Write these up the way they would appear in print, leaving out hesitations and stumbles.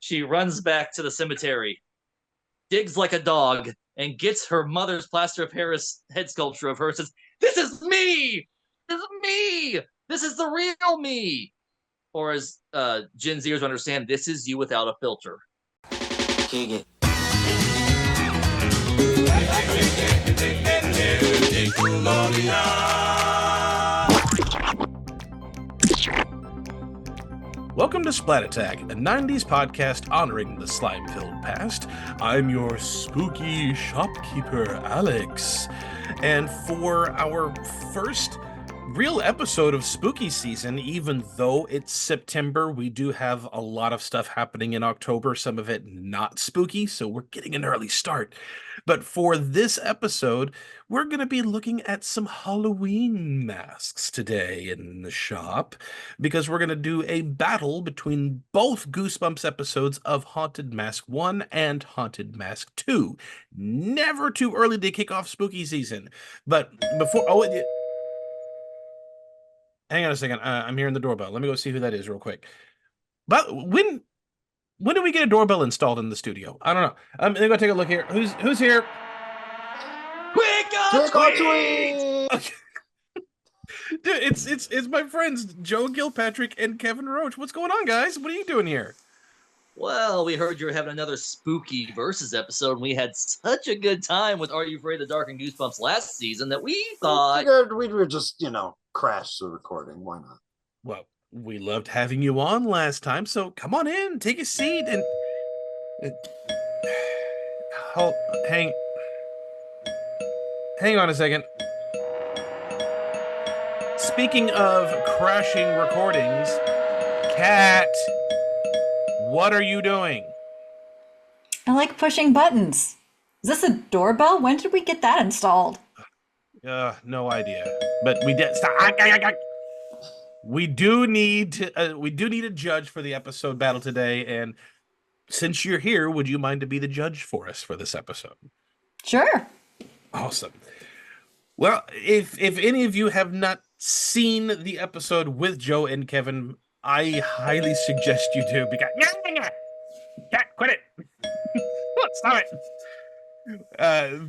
She runs back to the cemetery, digs like a dog, and gets her mother's plaster of Paris head sculpture of her. Says, "This is me. This is me. This is the real me." Or as Gen Zers understand, this is you without a filter. Kick it. Welcome to Splat Attack, a 90s podcast honoring the slime-filled past. I'm your spooky shopkeeper, Alex. And for our first real episode of spooky season, even though it's September, we do have a lot of stuff happening in October, some of it not spooky, so we're getting an early start. But for this episode, we're going to be looking at some Halloween masks today in the shop, because we're going to do a battle between both Goosebumps episodes of Haunted Mask 1 and Haunted Mask 2. Never too early to kick off spooky season. But before... hang on a second. I'm hearing the doorbell. Let me go see who that is real quick. But when do we get a doorbell installed in the studio? I don't know. Let me go take a look here. Who's here? Quick on tweet! Okay. Dude, it's my friends Joe Gilpatrick and Kevin Roach. What's going on, guys? What are you doing here? Well, we heard you were having another spooky versus episode, and we had such a good time with Are You Afraid of the Dark and Goosebumps last season that we thought we would just, crash the recording. Why not? Well, we loved having you on last time, so come on in, take a seat, and hang on a second. Speaking of crashing recordings, Kat, what are you doing? I like pushing buttons. Is this a doorbell? When did we get that installed? No idea. But we did. We do need a judge for the episode battle today, and since you're here, would you mind to be the judge for us for this episode? Sure. Awesome. Well, if any of you have not seen the episode with Joe and Kevin, I highly suggest you do, because quit it. Stop it.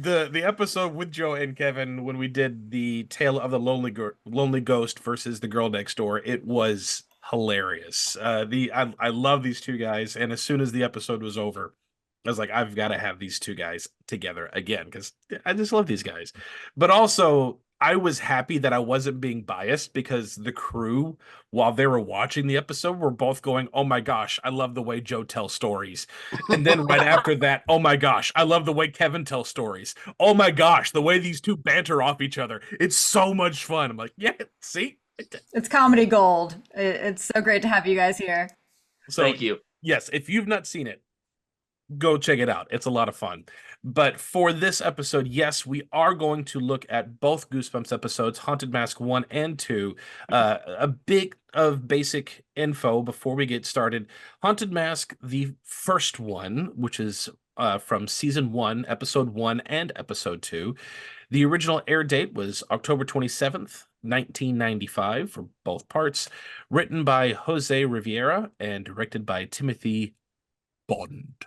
The episode with Joe and Kevin, when we did the Tale of the Lonely Ghost versus the Girl Next Door, it was hilarious. I love these two guys, and as soon as the episode was over, I was like, I've got to have these two guys together again, because I just love these guys. But also, I was happy that I wasn't being biased, because the crew, while they were watching the episode, were both going, "Oh my gosh, I love the way Joe tells stories." And then right after that, "Oh my gosh, I love the way Kevin tells stories. Oh my gosh, the way these two banter off each other. It's so much fun." I'm like, yeah, see? It's comedy gold. It's so great to have you guys here. So, thank you. Yes, if you've not seen it, go check it out. It's a lot of fun. But for this episode, yes, we are going to look at both Goosebumps episodes, Haunted Mask 1 and 2. A bit of basic info before we get started. Haunted Mask, the first one, which is from Season 1, Episode 1 and Episode 2. The original air date was October 27th, 1995 for both parts. Written by Jose Rivera and directed by Timothy Bond.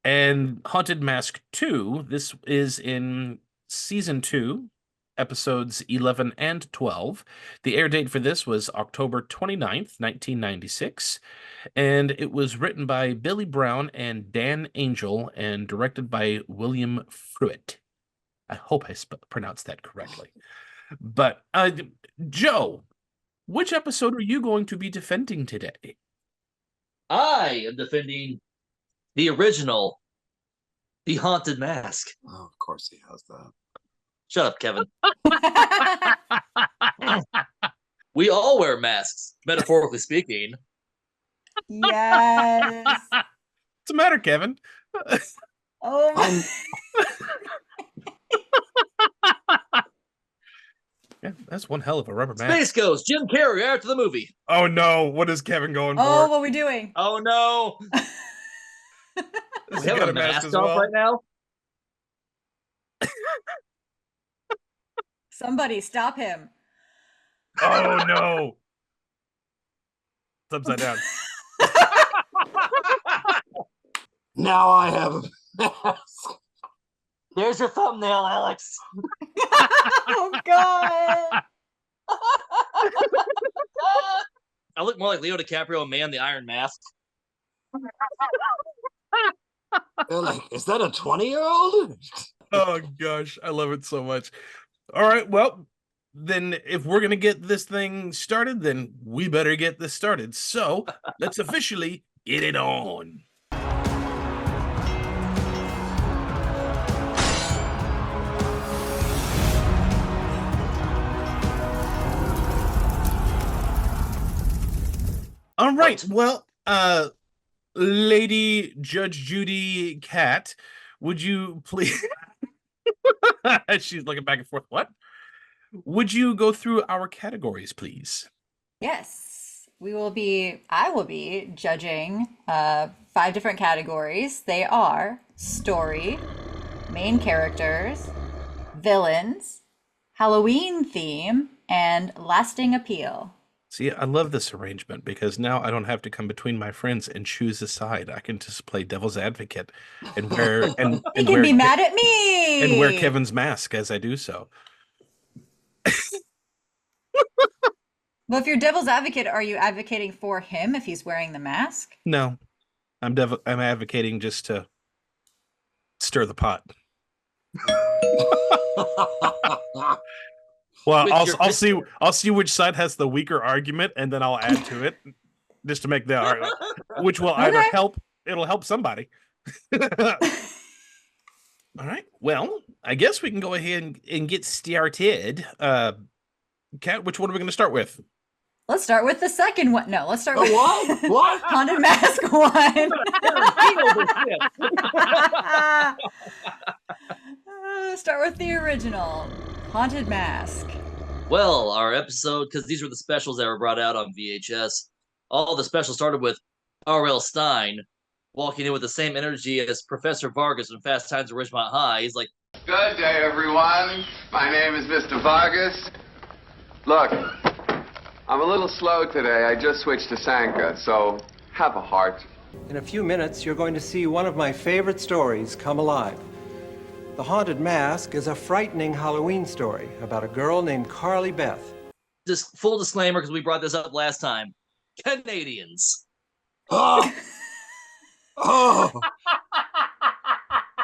And Haunted Mask 2, this is in Season 2, Episodes 11 and 12. The air date for this was October 29th, 1996, and it was written by Billy Brown and Dan Angel and directed by William Fruitt. I hope I pronounced that correctly. But, Joe, which episode are you going to be defending today? I am defending the original, The Haunted Mask. Oh, of course he has that. Shut up, Kevin. We all wear masks, metaphorically speaking. Yes. What's the matter, Kevin? Oh my. Yeah, that's one hell of a rubber mask. Space Ghost, Jim Carrey after the movie. Oh no, what is Kevin going Oh, for? what are we doing? Oh no. Does We he have got a a mask mask as off well? right now. Somebody stop him. Oh no. It's upside down. Now I have a mask. There's your thumbnail, Alex. Oh God. I look more like Leo DiCaprio and Man the Iron Mask. They're like, is that a 20-year-old? Oh gosh, I love it so much. All right, well, then if we're gonna get this thing started, then we better get this started. So let's officially get it on. All right, well, Lady Judge Judy Cat, would you please? She's looking back and forth. What? Would you go through our categories, please? Yes, I will be judging 5 different categories. They are story, main characters, villains, Halloween theme, and lasting appeal. See, I love this arrangement because now I don't have to come between my friends and choose a side. I can just play devil's advocate and wear and You can be mad at me and wear Kevin's mask as I do so. Well, if you're devil's advocate, are you advocating for him if he's wearing the mask? No, I'm advocating just to stir the pot. Well, I'll see which side has the weaker argument, and then I'll add to it just to make the argument, which will either help. It'll help somebody. All right. Well, I guess we can go ahead and get started. Kat, which one are we going to start with? Let's start with the second one. No, let's start with what? What? Haunted Mask 1. Start with the original Haunted Mask. Well, our episode, because these were the specials that were brought out on VHS, all the specials started with R.L. Stine walking in with the same energy as Professor Vargas from Fast Times at Ridgemont High. He's like, "Good day, everyone. My name is Mr. Vargas. Look, I'm a little slow today. I just switched to Sanka, so have a heart." In a few minutes, you're going to see one of my favorite stories come alive. The Haunted Mask is a frightening Halloween story about a girl named Carly Beth. Just full disclaimer, because we brought this up last time. Canadians. Oh. Oh.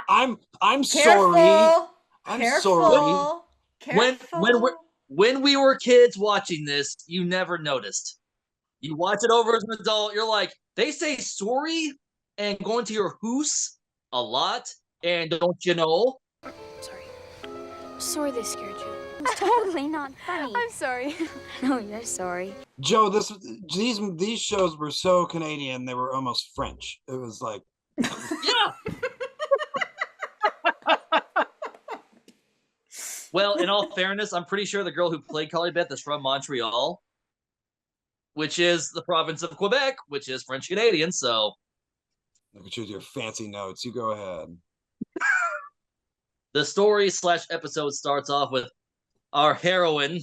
I'm sorry. I'm sorry. Careful. When we were kids watching this, you never noticed. You watch it over as an adult, you're like, they say sorry and going to your hoose a lot, and don't you know? Sorry they scared you. It's totally not funny. I'm sorry. No, you're sorry. Joe, these shows were so Canadian, they were almost French. It was like, Yeah. Well, in all fairness, I'm pretty sure the girl who played Carly Beth is from Montreal, which is the province of Quebec, which is French Canadian. So, look at you with your fancy notes. You go ahead. The story/episode starts off with our heroine,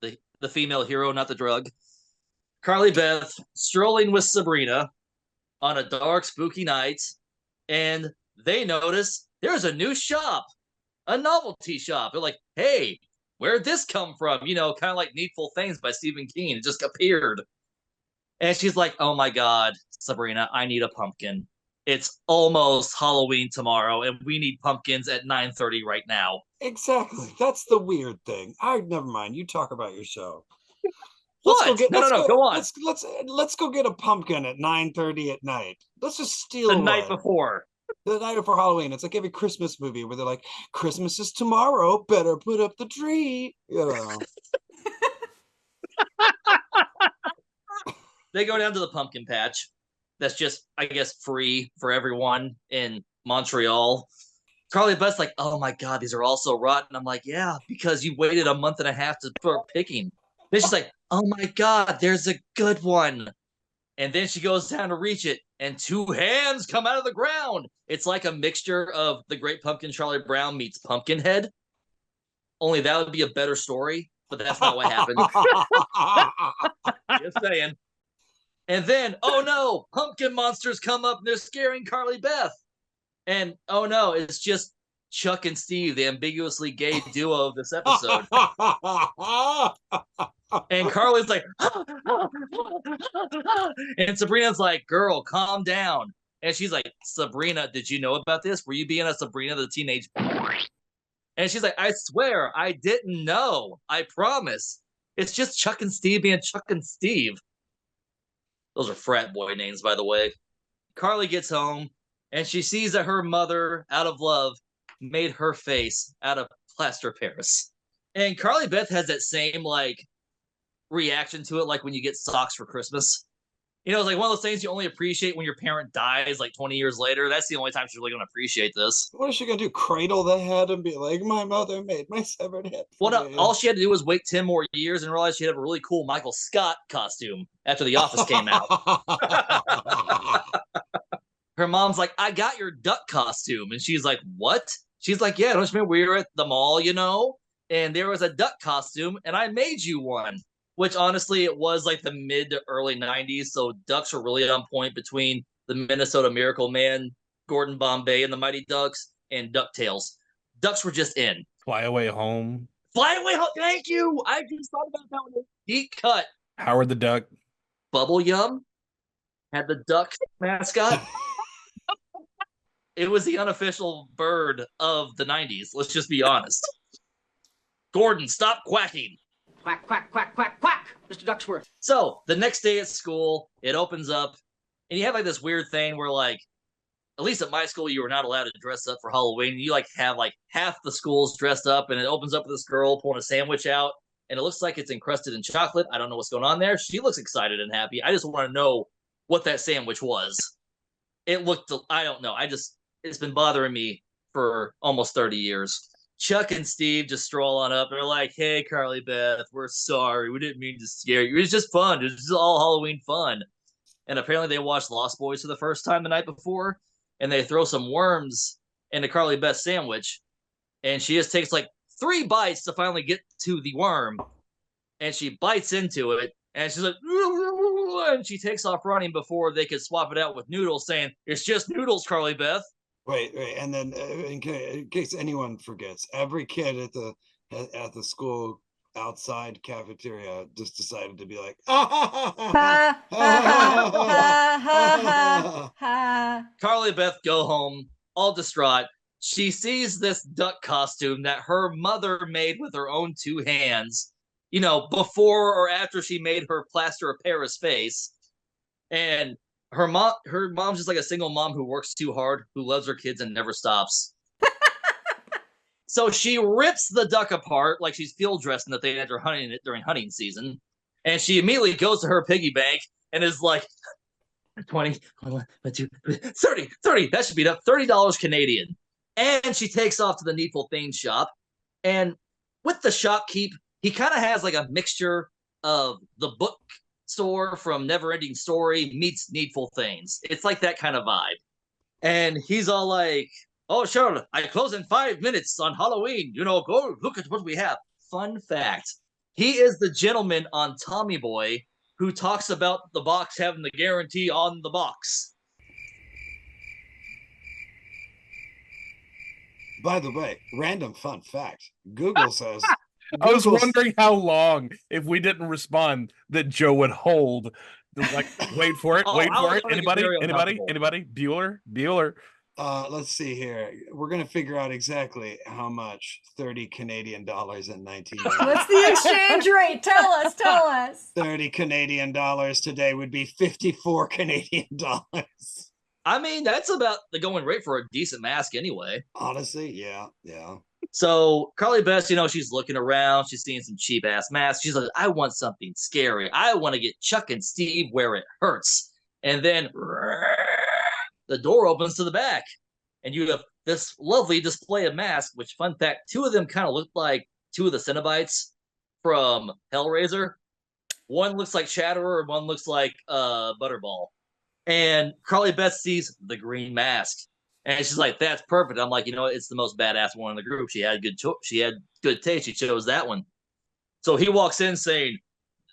the female hero, not the drug, Carly Beth, strolling with Sabrina on a dark, spooky night, and they notice there's a new shop, a novelty shop. They're like, hey, where'd this come from? You know, kind of like Needful Things by Stephen King. It just appeared. And she's like, oh my God, Sabrina, I need a pumpkin. It's almost Halloween tomorrow, and we need pumpkins at 9:30 right now. Exactly. That's the weird thing. Never mind. You talk about your show. What? No, go on. Let's go get a pumpkin at 9:30 at night. Let's just steal the one. night before. The night before Halloween. It's like every Christmas movie where they're like, Christmas is tomorrow, better put up the tree. You know. They go down to the pumpkin patch. That's just, I guess, free for everyone in Montreal. Carly Beth's like, oh my God, these are all so rotten. I'm like, yeah, because you waited a month and a half to start picking. Then she's like, oh my God, there's a good one. And then she goes down to reach it, and 2 hands come out of the ground. It's like a mixture of The Great Pumpkin Charlie Brown meets Pumpkinhead. Only that would be a better story, but that's not what happened. Just saying. And then, oh no, pumpkin monsters come up and they're scaring Carly Beth. And oh no, it's just Chuck and Steve, the ambiguously gay duo of this episode. And Carly's like, and Sabrina's like, girl, calm down. And she's like, Sabrina, did you know about this? Were you being a Sabrina the teenage? And she's like, I swear, I didn't know. I promise. It's just Chuck and Steve being Chuck and Steve. Those are frat boy names, by the way. Carly gets home, and she sees that her mother, out of love, made her face out of plaster Paris. And Carly Beth has that same, like, reaction to it, like when you get socks for Christmas. You know, it's like one of those things you only appreciate when your parent dies like 20 years later. That's the only time she's really going to appreciate this. What is she going to do? Cradle the head and be like, my mother made my severed head. Well, no, all she had to do was wait 10 more years and realize she had a really cool Michael Scott costume after The Office came out. Her mom's like, I got your duck costume. And she's like, what? She's like, yeah, don't you remember we were at the mall, you know? And there was a duck costume, and I made you one. Which, honestly, it was like the mid to early 90s, so ducks were really on point between the Minnesota Miracle Man, Gordon Bombay and the Mighty Ducks, and DuckTales. Ducks were just in. Fly Away Home. Fly Away Home, thank you! I just thought about that one. Deep cut. Howard the Duck. Bubble Yum had the duck mascot. It was the unofficial bird of the 90s, let's just be honest. Gordon, stop quacking. Quack, quack, quack, quack, quack, Mr. Ducksworth. So the next day at school, it opens up, and you have like this weird thing where, like, at least at my school, you were not allowed to dress up for Halloween. You like have like half the schools dressed up, and it opens up with this girl pulling a sandwich out, and it looks like it's encrusted in chocolate. I don't know what's going on there. She looks excited and happy. I just want to know what that sandwich was. It looked, I don't know. It's been bothering me for almost 30 years. Chuck and Steve just stroll on up. They're like, hey, Carly Beth, we're sorry. We didn't mean to scare you. It was just fun. It was just all Halloween fun. And apparently they watched Lost Boys for the first time the night before, and they throw some worms into Carly Beth's sandwich. And she just takes like 3 bites to finally get to the worm. And she bites into it, and she's like, and she takes off running before they could swap it out with noodles, saying, it's just noodles, Carly Beth. Wait, and then in case anyone forgets, every kid at the school outside cafeteria just decided to be like, Carly Beth go home, all distraught. She sees this duck costume that her mother made with her own 2 hands, you know, before or after she made her plaster of Paris face. And her mom's just like a single mom who works too hard, who loves her kids and never stops. So she rips the duck apart like she's field dressing the thing after hunting it during hunting season. And she immediately goes to her piggy bank and is like, 20, 21, 22, 30. That should be enough. $30 Canadian. And she takes off to the Needful Things shop. And with the shopkeep, he kind of has like a mixture of the book store from Neverending Story meets Needful Things. It's like that kind of vibe. And he's all like, oh, sure, I close in 5 minutes on Halloween. You know, go look at what we have. Fun fact, he is the gentleman on Tommy Boy who talks about the box having the guarantee on the box. By the way, random fun fact. Google says... I was wondering how long, if we didn't respond, that Joe would hold. Like, wait for it, wait for it. Anybody? Bueller? Let's see here. We're gonna figure out exactly how much 30 Canadian dollars in 1990. What's the exchange rate? Tell us. 30 Canadian dollars today would be 54 Canadian dollars. I mean, that's about the going rate for a decent mask anyway. Honestly, yeah. So Carly Beth, you know, she's looking around. She's seeing some cheap ass masks. She's like, I want something scary. I want to get Chuck and Steve where it hurts. And then the door opens to the back, and you have this lovely display of masks, which, fun fact, 2 of them kind of look like 2 of the Cenobites from Hellraiser. One looks like Chatterer, and one looks like Butterball. And Carly Beth sees the green mask. And she's like, that's perfect. I'm like, you know, it's the most badass one in the group. She had good taste. She chose that one. So he walks in saying,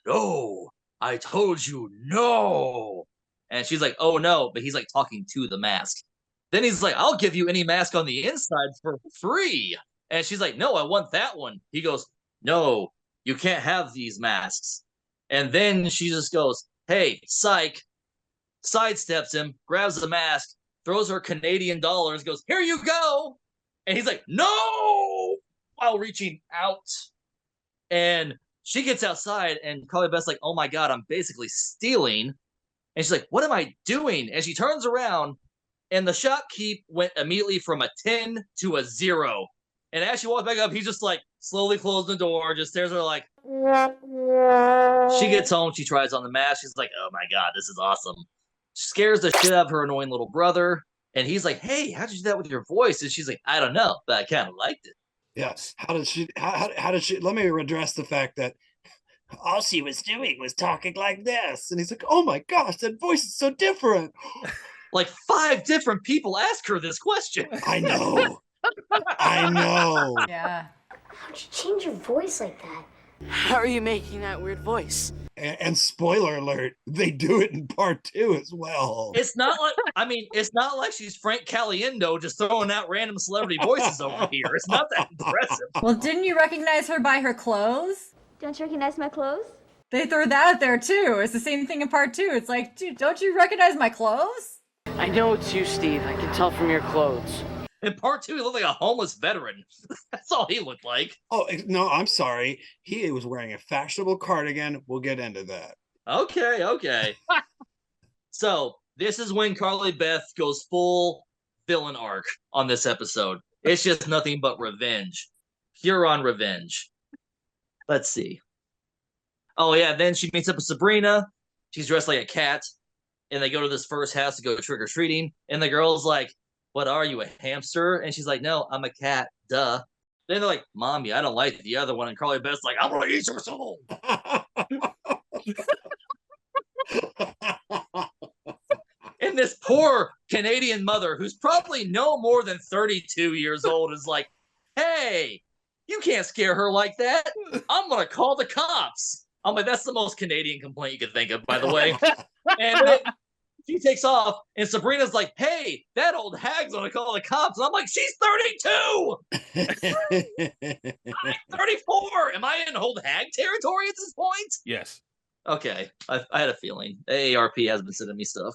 no, I told you no. And she's like, oh no, but he's like talking to the mask. Then he's like, I'll give you any mask on the inside for free. And she's like, no, I want that one. He goes, no, you can't have these masks. And then she just goes, hey, psych, sidesteps him, grabs the mask, throws her Canadian dollars, goes, here you go. And he's like, no, while reaching out. And she gets outside, and Carly Beth's like, oh my God, I'm basically stealing. And she's like, what am I doing? And she turns around, and the shopkeep went immediately from a 10 to a 0. And as she walks back up, he's just like slowly closing the door, just stares at her like. She gets home, she tries on the mask. She's like, oh my God, this is awesome. She scares the shit out of her annoying little brother. And he's like, hey, how'd you do that with your voice? And she's like, I don't know, but I kind of liked it. Yes. How did she, let me address the fact that all she was doing was talking like this. And he's like, oh my gosh, that voice is so different. Like 5 different people ask her this question. I know. I know. Yeah. How'd you change your voice like that? How are you making that weird voice? And spoiler alert, they do it in part 2 as well. It's not like she's Frank Caliendo just throwing out random celebrity voices over here. It's not that impressive. Well, didn't you recognize her by her clothes? Don't you recognize my clothes? They throw that out there too. It's the same thing in part 2. It's like, dude, don't you recognize my clothes? I know it's you, Steve. I can tell from your clothes. In part 2, he looked like a homeless veteran. That's all he looked like. Oh, no, I'm sorry. He was wearing a fashionable cardigan. We'll get into that. Okay. So this is when Carly Beth goes full villain arc on this episode. It's just nothing but revenge. Pure on revenge. Let's see. Oh, yeah, then she meets up with Sabrina. She's dressed like a cat. And they go to this first house to go trick-or-treating. And the girl's like, what are you, a hamster? And she's like, no, I'm a cat. Duh. Then they're like, Mommy, I don't like the other one. And Carly Beth's like, I'm going to eat your soul. And this poor Canadian mother, who's probably no more than 32 years old, is like, hey, you can't scare her like that. I'm going to call the cops. I'm like, that's the most Canadian complaint you could think of, by the way. And then she takes off, and Sabrina's like, hey, that old hag's going to call the cops. And I'm like, she's 32. I'm 34. Am I in old hag territory at this point? Yes. Okay. I had a feeling. AARP has been sending me stuff.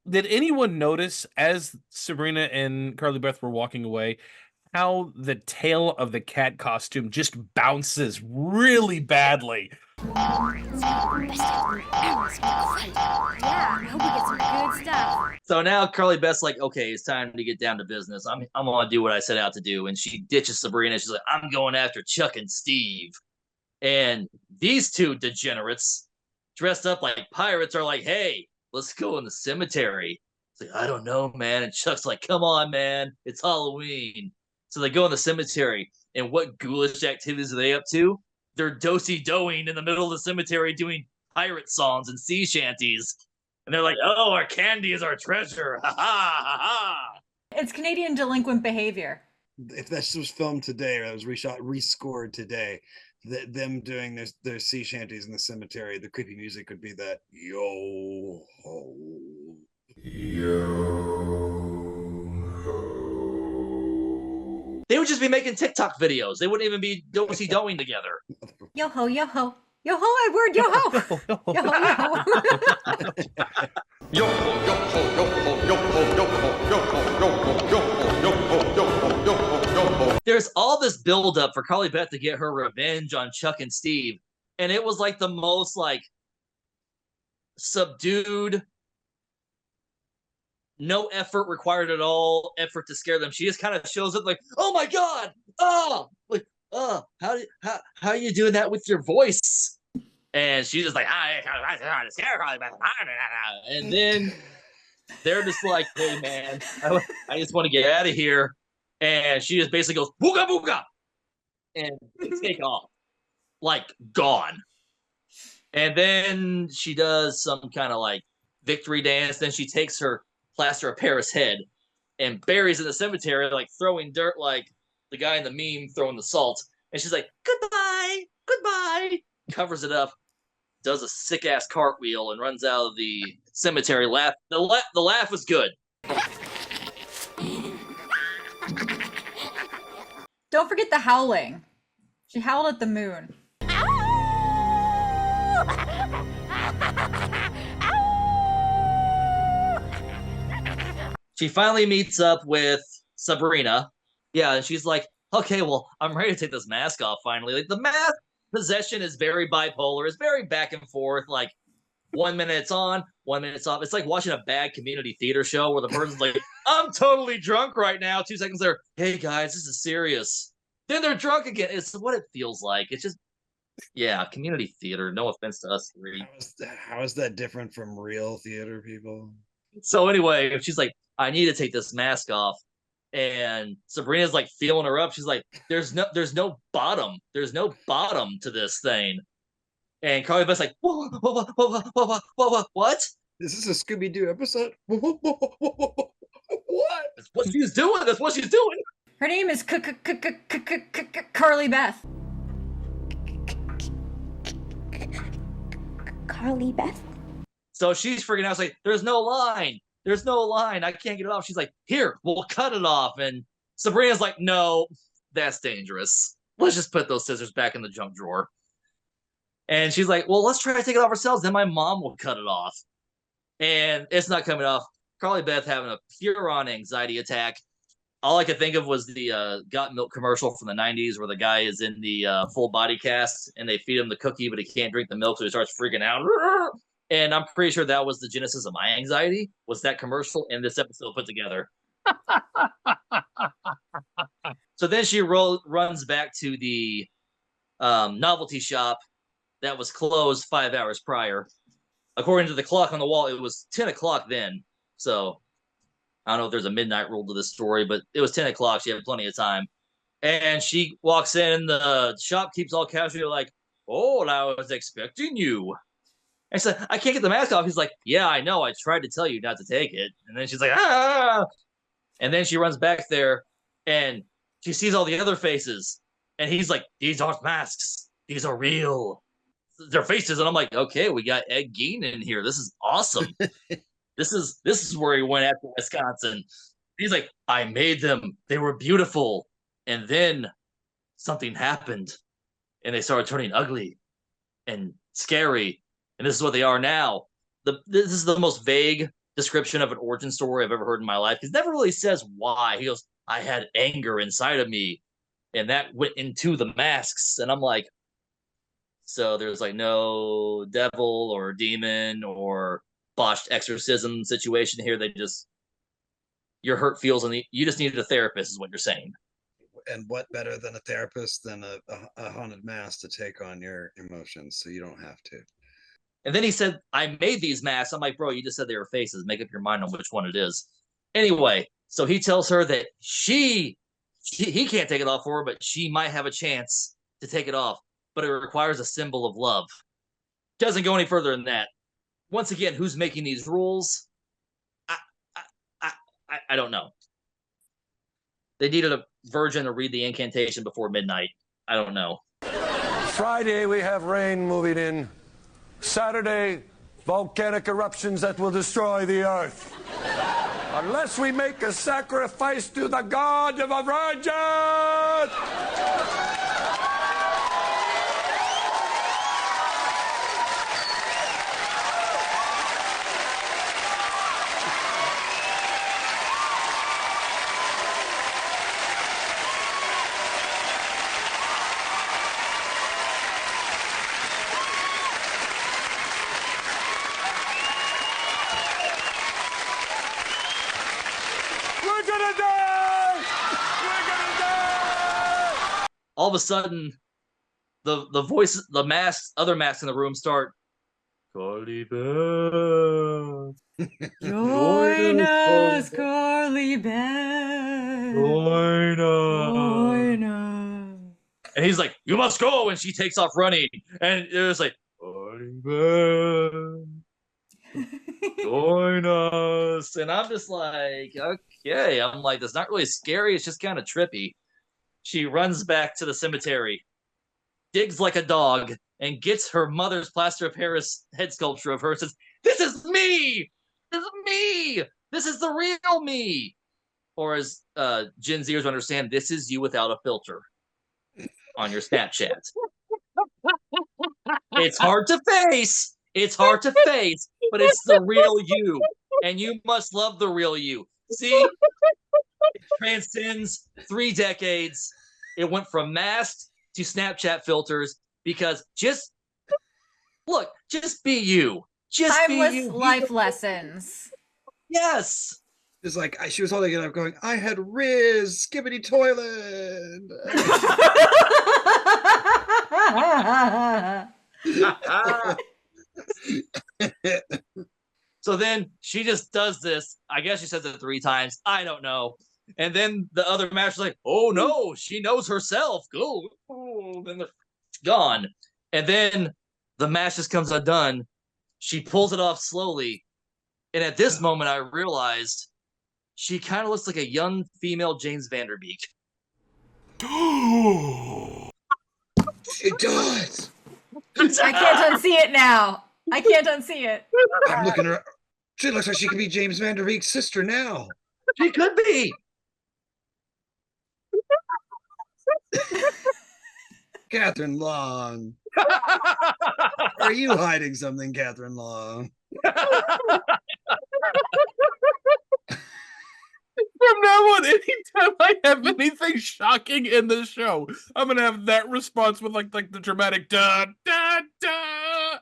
Did anyone notice as Sabrina and Carly Beth were walking away how the tail of the cat costume just bounces really badly? Yeah, I hope we get some good stuff. So now Carly Beth's like, okay, it's time to get down to business. I'm going to do what I set out to do. And she ditches Sabrina. She's like, I'm going after Chuck and Steve. And these two degenerates dressed up like pirates are like, hey, let's go in the cemetery. It's like, I don't know, man. And Chuck's like, come on, man. It's Halloween. So they go in the cemetery. And what ghoulish activities are they up to? They're do-si-doing in the middle of the cemetery doing pirate songs and sea shanties. And they're like, oh, our candy is our treasure. Ha ha ha ha. It's Canadian delinquent behavior. If this was filmed today, or it was rescored today, them doing their sea shanties in the cemetery, the creepy music would be that yo ho. They would just be making TikTok videos. They wouldn't even be do-si-doing together. Yo ho, yo ho. Yo ho, Edward, yo ho. Yo ho, yo ho. Yo ho, yo ho, yo ho, yo ho, yo ho, yo ho, yo ho, yo ho, yo ho, yo ho, yo ho, yo ho. There's all this buildup for Carly Beth to get her revenge on Chuck and Steve. And it was like the most like subdued, no effort required at all, effort to scare them. She just kind of shows up like, oh my God, oh, like, oh, how are you doing that with your voice? And she's just like, I scare Carly Beth. And then they're just like, hey man, I just want to get out of here. And she just basically goes, booga booga, and they take off, like gone. And then she does some kind of like victory dance. Then she takes her plaster of Paris head and buries in the cemetery, like throwing dirt, like the guy in the meme throwing the salt. And she's like, goodbye, goodbye, covers it up, does a sick ass cartwheel and runs out of the cemetery. The laugh was good. Don't forget the howling. She howled at the moon. She finally meets up with Sabrina. Yeah, and she's like, okay, well, I'm ready to take this mask off finally. Like, the mask possession is very bipolar. It's very back and forth. Like, 1 minute it's on, 1 minute it's off. It's like watching a bad community theater show where the person's like, I'm totally drunk right now. 2 seconds later, hey guys, this is serious. Then they're drunk again. It's what it feels like. It's just, yeah, community theater. No offense to us three. How is that different from real theater, people? So anyway, she's like, I need to take this mask off. And Sabrina's like feeling her up. She's like, there's no bottom. There's no bottom to this thing. And Carly Beth's like, what? Is this a Scooby-Doo episode? What? That's what she's doing. That's what she's doing. Her name is Carly Beth. Carly Beth? So she's freaking out. It's like, there's no line. There's no line. I can't get it off. She's like, here, we'll cut it off. And Sabrina's like, no, that's dangerous. Let's just put those scissors back in the junk drawer. And she's like, well, let's try to take it off ourselves. Then my mom will cut it off. And it's not coming off. Carly Beth having a pure-on anxiety attack. All I could think of was the Got Milk commercial from the 90s where the guy is in the full body cast and they feed him the cookie, but he can't drink the milk, so he starts freaking out. And I'm pretty sure that was the genesis of my anxiety, was that commercial and this episode put together. So then she runs back to the novelty shop that was closed 5 hours prior. According to the clock on the wall, it was 10 o'clock then. So I don't know if there's a midnight rule to this story, but it was 10 o'clock. She had plenty of time. And she walks in, the shopkeeper's all casually like, oh, I was expecting you. And she's like, I can't get the mask off. He's like, yeah, I know. I tried to tell you not to take it. And then she's like, ah. And then she runs back there and she sees all the other faces. And he's like, these aren't masks. These are real. Their faces. And I'm like, okay, we got Ed Gein in here. This is awesome. This is where he went after Wisconsin. He's like, I made them. They were beautiful. And then something happened. And they started turning ugly and scary. And this is what they are now. This is the most vague description of an origin story I've ever heard in my life. He never really says why. He goes, I had anger inside of me. And that went into the masks. And I'm like, so there's like no devil or demon or botched exorcism situation here. They just, your hurt feels, and you just needed a therapist is what you're saying. And what better than a therapist than a haunted mask to take on your emotions so you don't have to. And then he said, I made these masks. I'm like, bro, you just said they were faces. Make up your mind on which one it is. Anyway, so he tells her that he can't take it off for her, but she might have a chance to take it off. But it requires a symbol of love. Doesn't go any further than that. Once again, who's making these rules? I don't know. They needed a virgin to read the incantation before midnight. I don't know. Friday, we have rain moving in. Saturday, volcanic eruptions that will destroy the earth. Unless we make a sacrifice to the god of a virgin! All of a sudden, the voices, the masks, other masks in the room start. Carly Beth. Join us, Carly Beth. Join us. Join us. And he's like, you must go. And she takes off running. And it was like, Carly Beth. Join us. And I'm just like, okay. I'm like, that's not really scary. It's just kind of trippy. She runs back to the cemetery. digs like a dog, and gets her mother's plaster of Paris head sculpture of her. Says, "This is me. This is me. This is the real me." Or as Gen Zers understand, this is you without a filter on your Snapchat. It's hard to face. It's hard to face, but it's the real you. And you must love the real you. See? It transcends 3 decades. It went from masked to Snapchat filters because just be you. Just Timeless be you. life lessons. Yes. It's like she was holding it up, going, "I had Riz, skibbity toilet." So then she just does this. I guess she says it 3 times. I don't know. And then the other master's like, "Oh no, she knows herself." Go. Oh, then they're gone. And then the mask just comes undone. She pulls it off slowly. And at this moment, I realized she kind of looks like a young female James Vanderbeek. She does. I can't unsee it now. I can't unsee it. I'm looking at her. She looks like she could be James Vanderbeek's sister now. She could be. Catherine Long. Are you hiding something, Catherine Long? From now on, anytime I have anything shocking in the show, I'm gonna have that response with like the dramatic da da da.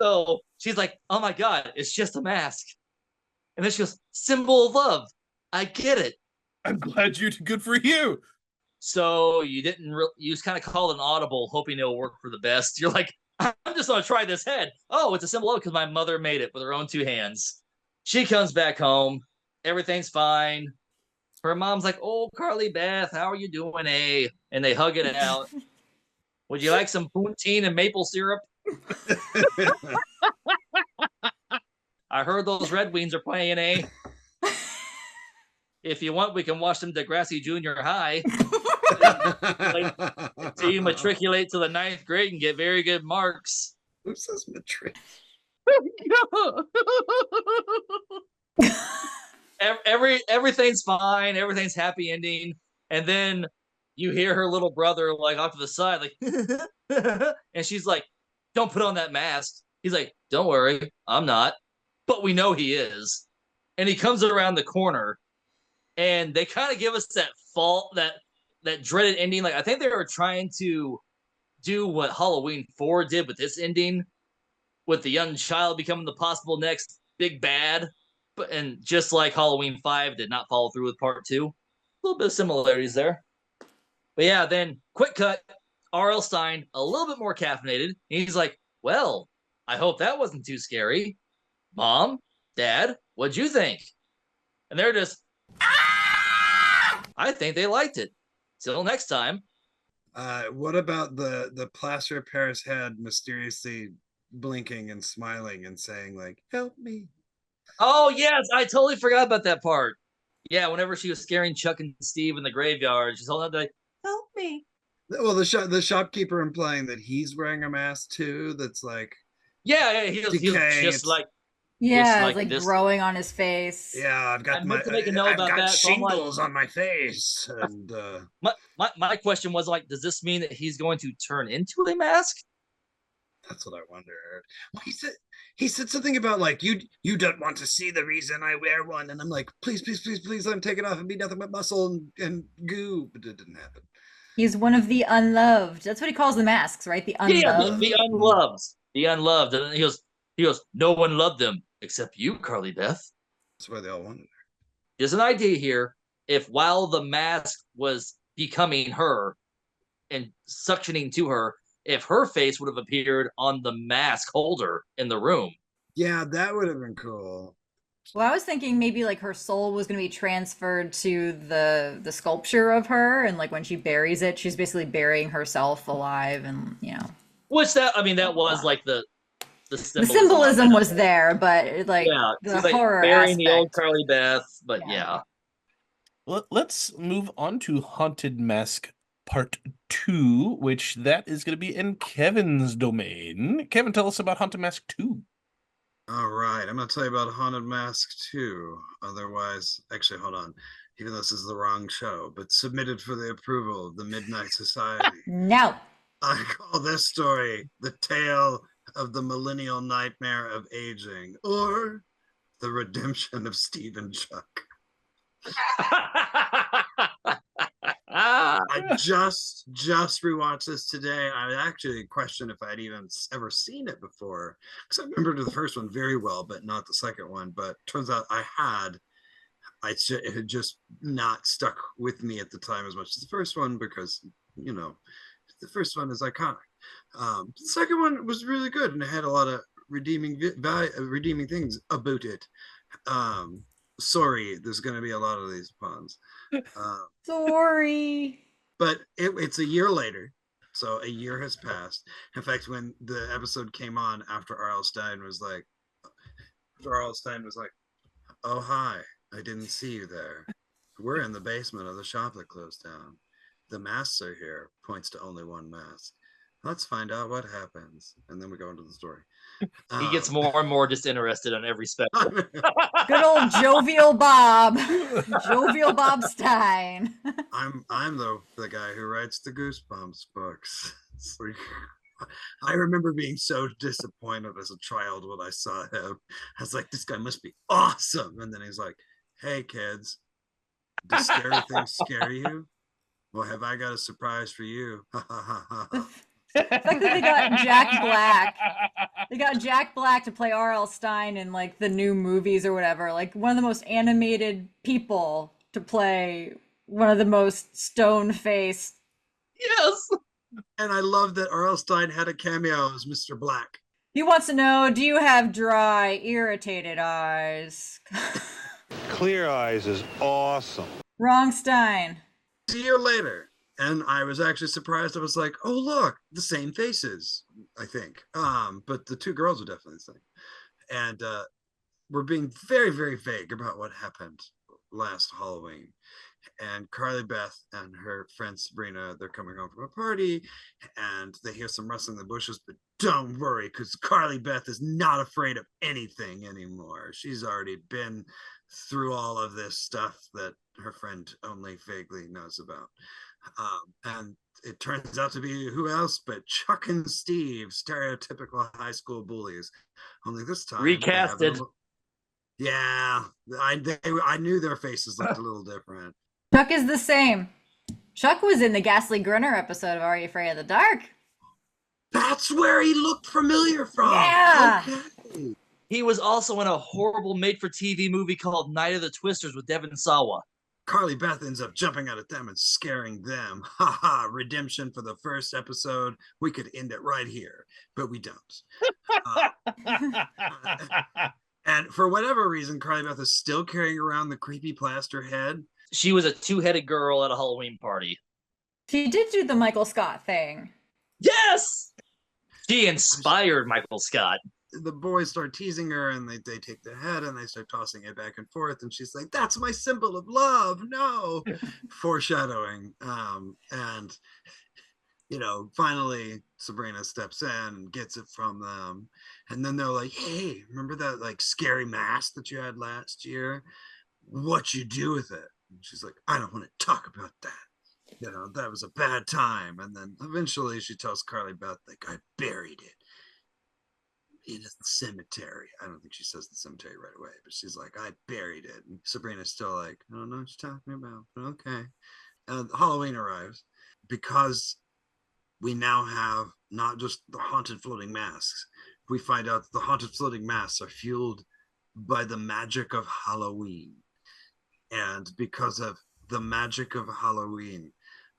So she's like, "Oh my God, it's just a mask." And then she goes, "Symbol of love. I get it." I'm glad you did. Good for you. So you didn't you just kind of called an audible, hoping it'll work for the best. You're like, "I'm just gonna try this head. Oh, it's a symbol of love because my mother made it with her own 2 hands." She comes back home. Everything's fine. Her mom's like, "Oh, Carly Beth, how are you doing, eh?" And they hug it out. "Would you like some poutine and maple syrup?" "I heard those Red Wings are playing, eh? If you want, we can watch them Degrassi Junior High. So you matriculate to the 9th grade and get very good marks." Who says matric? Everything's fine. Everything's happy ending. And then you hear her little brother like off to the side, like, and she's like, "Don't put on that mask." He's like, "Don't worry, I'm not." But we know he is. And he comes around the corner, and they kind of give us that dreaded ending. Like, I think they were trying to do what Halloween 4 did with this ending, with the young child becoming the possible next big bad. And just like Halloween 5 did not follow through with part 2. A little bit of similarities there. But yeah, then quick cut, R.L. Stine, a little bit more caffeinated. And he's like, "Well, I hope that wasn't too scary. Mom, Dad, what'd you think?" And they're just, I think they liked it. Till next time. What about the plaster of Paris head mysteriously blinking and smiling and saying, like, "Help me"? Oh, yes, I totally forgot about that part. Yeah, whenever she was scaring Chuck and Steve in the graveyard, she's holding up like, "Help me." Well, the shopkeeper implying that he's wearing a mask too. That's like, yeah, he was just like, yeah, like like this. Growing on his face. "Yeah, I've got I've got shingles on my face." And my question was like, does this mean that he's going to turn into a mask? that's what I wondered. Well, he said something about like, you don't want to see the reason I wear one, and I'm like, please let him take it off and be nothing but muscle and goo. But it didn't happen. He's one of the unloved. That's what he calls the masks, right? The unloved. Yeah, the unloved. The unloved. And he goes, "No one loved them except you, Carly Beth." That's why they all wanted her. There's an idea here. If while the mask was becoming her and suctioning to her, if her face would have appeared on the mask holder in the room. Yeah, that would have been cool. Well, I was thinking maybe like her soul was going to be transferred to the sculpture of her, and like when she buries it, she's basically burying herself alive, and Which that was like the symbolism was there, but like yeah, the like horror burying aspect. the old Carly Beth, but yeah. Let's move on to Haunted Mask Part 2, which that is going to be in Kevin's domain. Kevin, tell us about Haunted Mask 2. All right, I'm going to tell you about Haunted Mask 2. Otherwise, actually, hold on. Even though this is the wrong show, but submitted for the approval of the Midnight Society. No. I call this story The Tale of the Millennial Nightmare of Aging, or The Redemption of Steve and Chuck. I just rewatched this today. I actually questioned if I'd even ever seen it before, because I remembered the first one very well, but not the second one. But turns out I had. It had just not stuck with me at the time as much as the first one, because the first one is iconic. The second one was really good, and it had a lot of redeeming things about it. Sorry, there's going to be a lot of these puns. Sorry. But it's a year later, so a year has passed. In fact, when the episode came on after R.L. Stein was like, "Oh hi, I didn't see you there. We're in the basement of the shop that closed down. The masks are here." Points to only one mask. Let's find out what happens, and then we go into the story. He gets more and more disinterested on every special. Good old jovial Bob. Jovial Bob Stein. I'm the guy who writes the Goosebumps books. I remember being so disappointed as a child when I saw him. I was like, this guy must be awesome. And then he's like, "Hey kids, do scary things scare you? Well, have I got a surprise for you?" The fact that they got Jack Black. They got Jack Black to play R.L. Stein in like the new movies or whatever. Like one of the most animated people to play one of the most stone-faced. Yes. And I love that R.L. Stein had a cameo as Mr. Black. He wants to know, do you have dry, irritated eyes? Clear eyes is awesome. Wrong Stein. A year later, and I was actually surprised. I was like, "Oh look, the same faces." I think, but the two girls are definitely the same, and we're being very, very vague about what happened last Halloween. And Carly Beth and her friend Sabrina, they're coming home from a party, and they hear some rustling in the bushes. But don't worry, because Carly Beth is not afraid of anything anymore. She's already been through all of this stuff that her friend only vaguely knows about. And it turns out to be who else but Chuck and Steve, stereotypical high school bullies. Only this time recasted. Yeah, I knew their faces looked a little different. Chuck is the same. Chuck was in the Ghastly Grinner episode of Are You Afraid of the Dark? That's where he looked familiar from. Yeah. Okay. He was also in a horrible made-for-TV movie called Night of the Twisters with Devon Sawa. Carly Beth ends up jumping out at them and scaring them. Ha ha, redemption for the first episode. We could end it right here, but we don't. And for whatever reason, Carly Beth is still carrying around the creepy plaster head. She was a two-headed girl at a Halloween party. She did do the Michael Scott thing. Yes! She inspired Michael Scott. The boys start teasing her, and they take the head and they start tossing it back and forth, and she's like, "That's my symbol of love." No. Foreshadowing. And finally Sabrina steps in and gets it from them, and then they're like, "Hey, remember that like scary mask that you had last year? What you do with it?" And she's like, "I don't want to talk about that. That was a bad time." And then eventually she tells Carly Beth, like, "I buried it in a cemetery." I don't think she says the cemetery right away, but she's like, "I buried it." And Sabrina's still like, "I don't know what you're talking about." Okay. Halloween arrives, because we now have not just the haunted floating masks. We find out that the haunted floating masks are fueled by the magic of Halloween. And because of the magic of Halloween,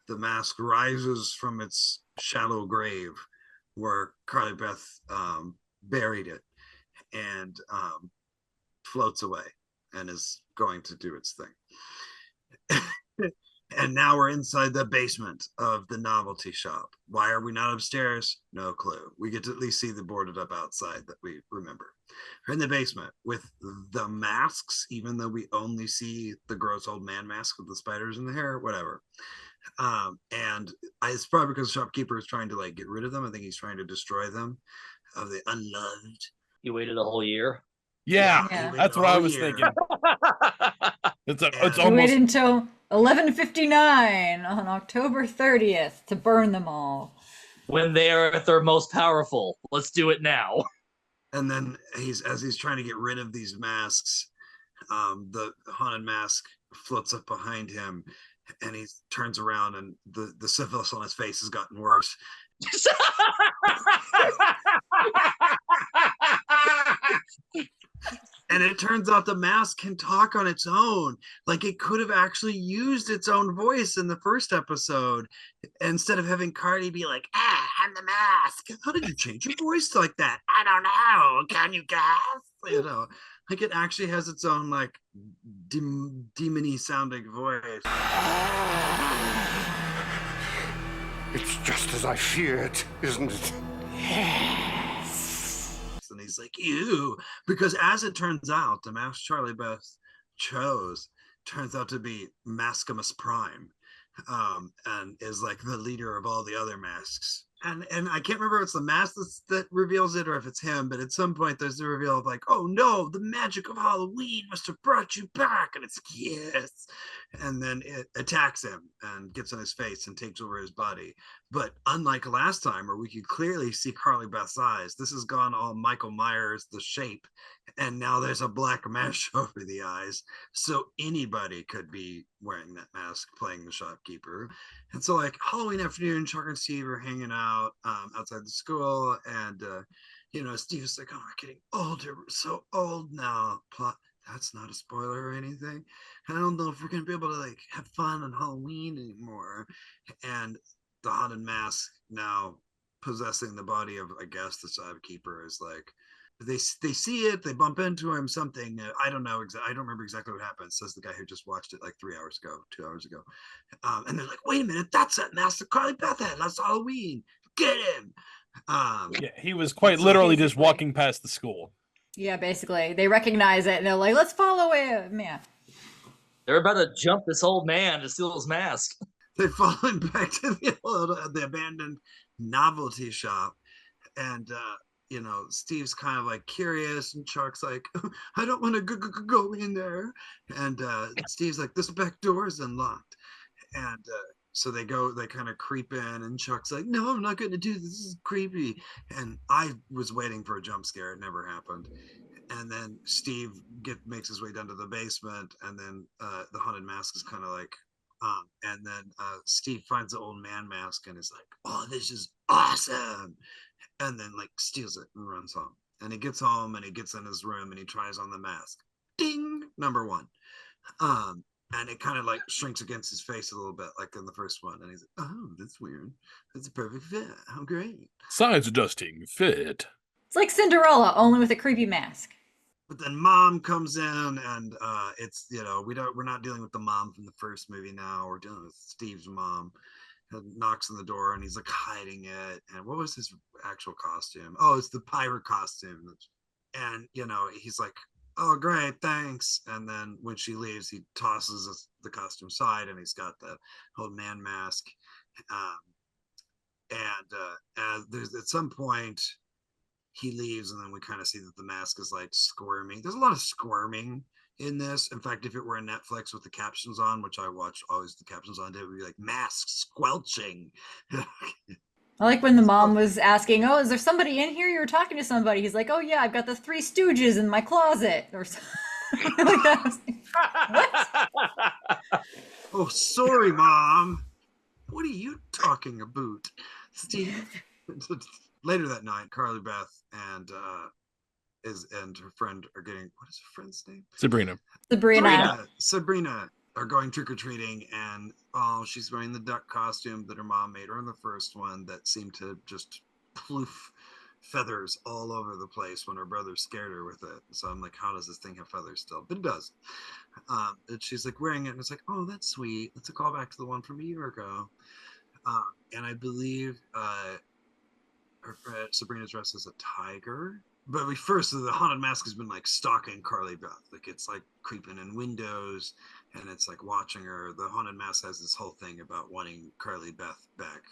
the mask rises from its shallow grave where Carly Beth buried it, and floats away and is going to do its thing. And now we're inside the basement of the novelty shop. Why are we not upstairs? No clue. We get to at least see the boarded up outside that we remember. We're in the basement with the masks, even though we only see the gross old man mask with the spiders in the hair, whatever. It's probably because the shopkeeper is trying to like get rid of them. I think he's trying to destroy them of the unloved. You waited a whole year. Yeah. That's what I was thinking. It's We almost waited until 11:59 on October 30th to burn them all. When they are at their most powerful. Let's do it now. And then as he's trying to get rid of these masks, the haunted mask floats up behind him, and he turns around, and the syphilis on his face has gotten worse. And it turns out the mask can talk on its own. Like it could have actually used its own voice in the first episode instead of having Cardi be like, I'm the mask. How did you change your voice like that? I don't know. Can you guess? You know, like it actually has its own like demony sounding voice. It's just as I feared, isn't it? And he's like, ew, because as it turns out, the mask Charlie Beth chose turns out to be Maskimus Prime, and is like the leader of all the other masks. And I can't remember if it's the mask that reveals it or if it's him, but at some point there's the reveal of like, oh no, the magic of Halloween must have brought you back, and it's yes. And then it attacks him and gets on his face and takes over his body. But unlike last time where we could clearly see Carly Beth's eyes, this has gone all Michael Myers, the shape, and now there's a black mesh over the eyes. So anybody could be wearing that mask playing the shopkeeper. And so like Halloween afternoon, Chuck and Steve are hanging out outside the school, and Steve's like, oh, we're getting older, we're so old now. That's not a spoiler or anything. I don't know if we're gonna be able to like have fun on Halloween anymore. And the haunted mask now possessing the body of, I guess, the shopkeeper is like, they see it, they bump into him, something, I don't know, I don't remember exactly what happened, says the guy who just watched it like 2 hours ago. And they're like, wait a minute, that's that mask that Carly Beth had last Halloween, get him. He was quite literally just walking past the school. Yeah, basically. They recognize it and they're like, let's follow him. Yeah. They're about to jump this old man to steal his mask. They're falling back to the abandoned novelty shop, and Steve's kind of like curious, and Chuck's like, I don't want to go in there, and Steve's like, this back door is unlocked, and so they kind of creep in, and Chuck's like, no, I'm not going to do this. This is creepy. And I was waiting for a jump scare. It never happened. And then Steve makes his way down to the basement, and then the haunted mask is kind of like, and then Steve finds the old man mask and is like, oh, this is awesome. And then like steals it and runs home. And he gets home and he gets in his room and he tries on the mask. Ding, number one. And it kind of like shrinks against his face a little bit, like in the first one. And he's like, oh, that's weird. That's a perfect fit. How great. Size adjusting fit. It's like Cinderella, only with a creepy mask. But then mom comes in, and it's, we're not dealing with the mom from the first movie now. We're dealing with Steve's mom. Knocks on the door and he's like hiding it. And what was his actual costume? Oh, it's the pirate costume. And he's like, oh great, thanks. And then when she leaves, he tosses the costume aside and he's got the old man mask. There's at some point he leaves, and then we kind of see that the mask is like squirming. There's a lot of squirming in this. In fact, if it were in Netflix with the captions on, which I watch always the captions on, it would be like mask squelching. I like when the mom was asking, oh, is there somebody in here? You were talking to somebody. He's like, oh yeah, I've got the Three Stooges in my closet, or something like that. What? Oh, sorry, Mom. What are you talking about, Steve? Later that night, Carly Beth and her friend are getting, what is her friend's name? Sabrina are going trick-or-treating, and she's wearing the duck costume that her mom made her in the first one that seemed to just ploof feathers all over the place when her brother scared her with it. So I'm like, how does this thing have feathers still? But it does. And she's like wearing it, and it's like, oh, that's sweet. It's a callback to the one from a year ago. And I believe Sabrina's dressed as a tiger. But the haunted mask has been like stalking Carly Beth. Like it's like creeping in windows, and it's like watching her. The haunted mask has this whole thing about wanting Carly Beth back.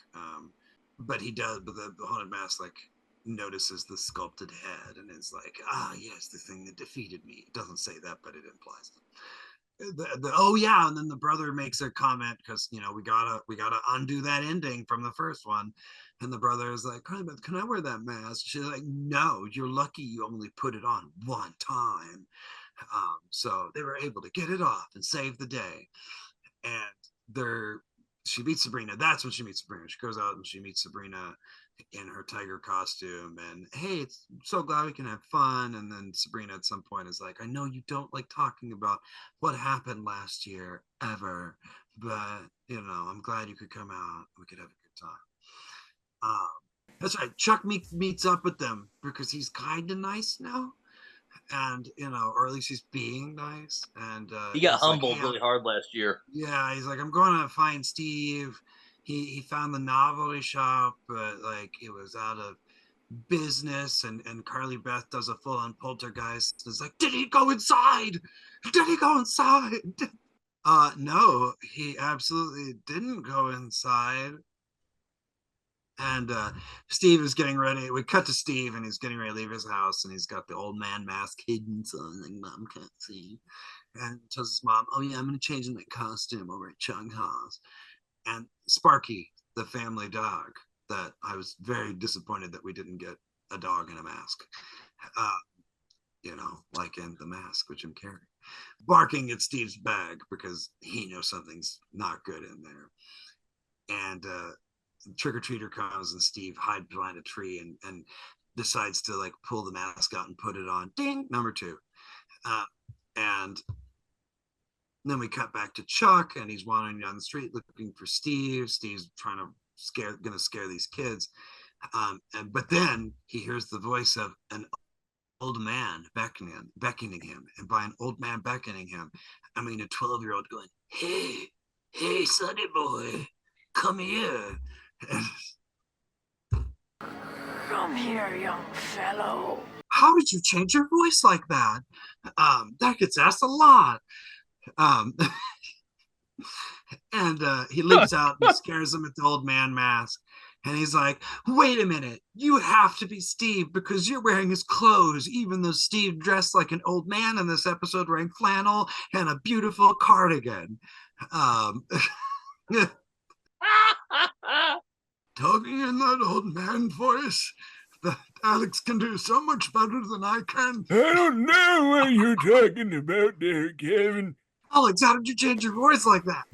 But the haunted mask like notices the sculpted head and is like, yes, the thing that defeated me. It doesn't say that, but it implies it. Oh yeah, and then the brother makes a comment because we gotta undo that ending from the first one, and the brother is like, can I wear that mask? She's like, no, you're lucky you only put it on one time. So they were able to get it off and save the day. And she meets Sabrina. That's when she meets Sabrina. She goes out and she meets Sabrina in her tiger costume, and hey, it's so glad we can have fun. And then Sabrina at some point is like, I know you don't like talking about what happened last year ever, but I'm glad you could come out, we could have a good time. That's right, Chuck meets up with them because he's kind of nice now, and or at least he's being nice. And he got humbled like, hey, really hard last year. Yeah, he's like, I'm going to find Steve. He found the novelty shop, but like it was out of business. And Carly Beth does a full-on poltergeist. It's like, did he go inside? Did he go inside? No, he absolutely didn't go inside. And Steve is getting ready. We cut to Steve, and he's getting ready to leave his house, and he's got the old man mask hidden, so like Mom can't see. And tells his mom, oh yeah, I'm going to change in that costume over at Chung Ha's. And Sparky, the family dog, that I was very disappointed that we didn't get a dog in a mask. Like in The Mask with Jim Carrey, barking at Steve's bag because he knows something's not good in there. And trick-or-treater comes, and Steve hides behind a tree and decides to like pull the mask out and put it on. Ding, number 2. And then we cut back to Chuck, and he's wandering down the street looking for Steve. Steve's gonna scare these kids. But then he hears the voice of an old man beckoning him. And by an old man beckoning him, I mean a 12-year-old going, hey, sonny boy, come here. Come here, young fellow. How did you change your voice like that? That gets asked a lot. And he leaps out and scares him at the old man mask. And he's like, wait a minute, you have to be Steve because you're wearing his clothes, even though Steve dressed like an old man in this episode wearing flannel and a beautiful cardigan. Talking in that old man voice, that Alex can do so much better than I can. I don't know what you're talking about there, Kevin. Alex, how did you change your voice like that?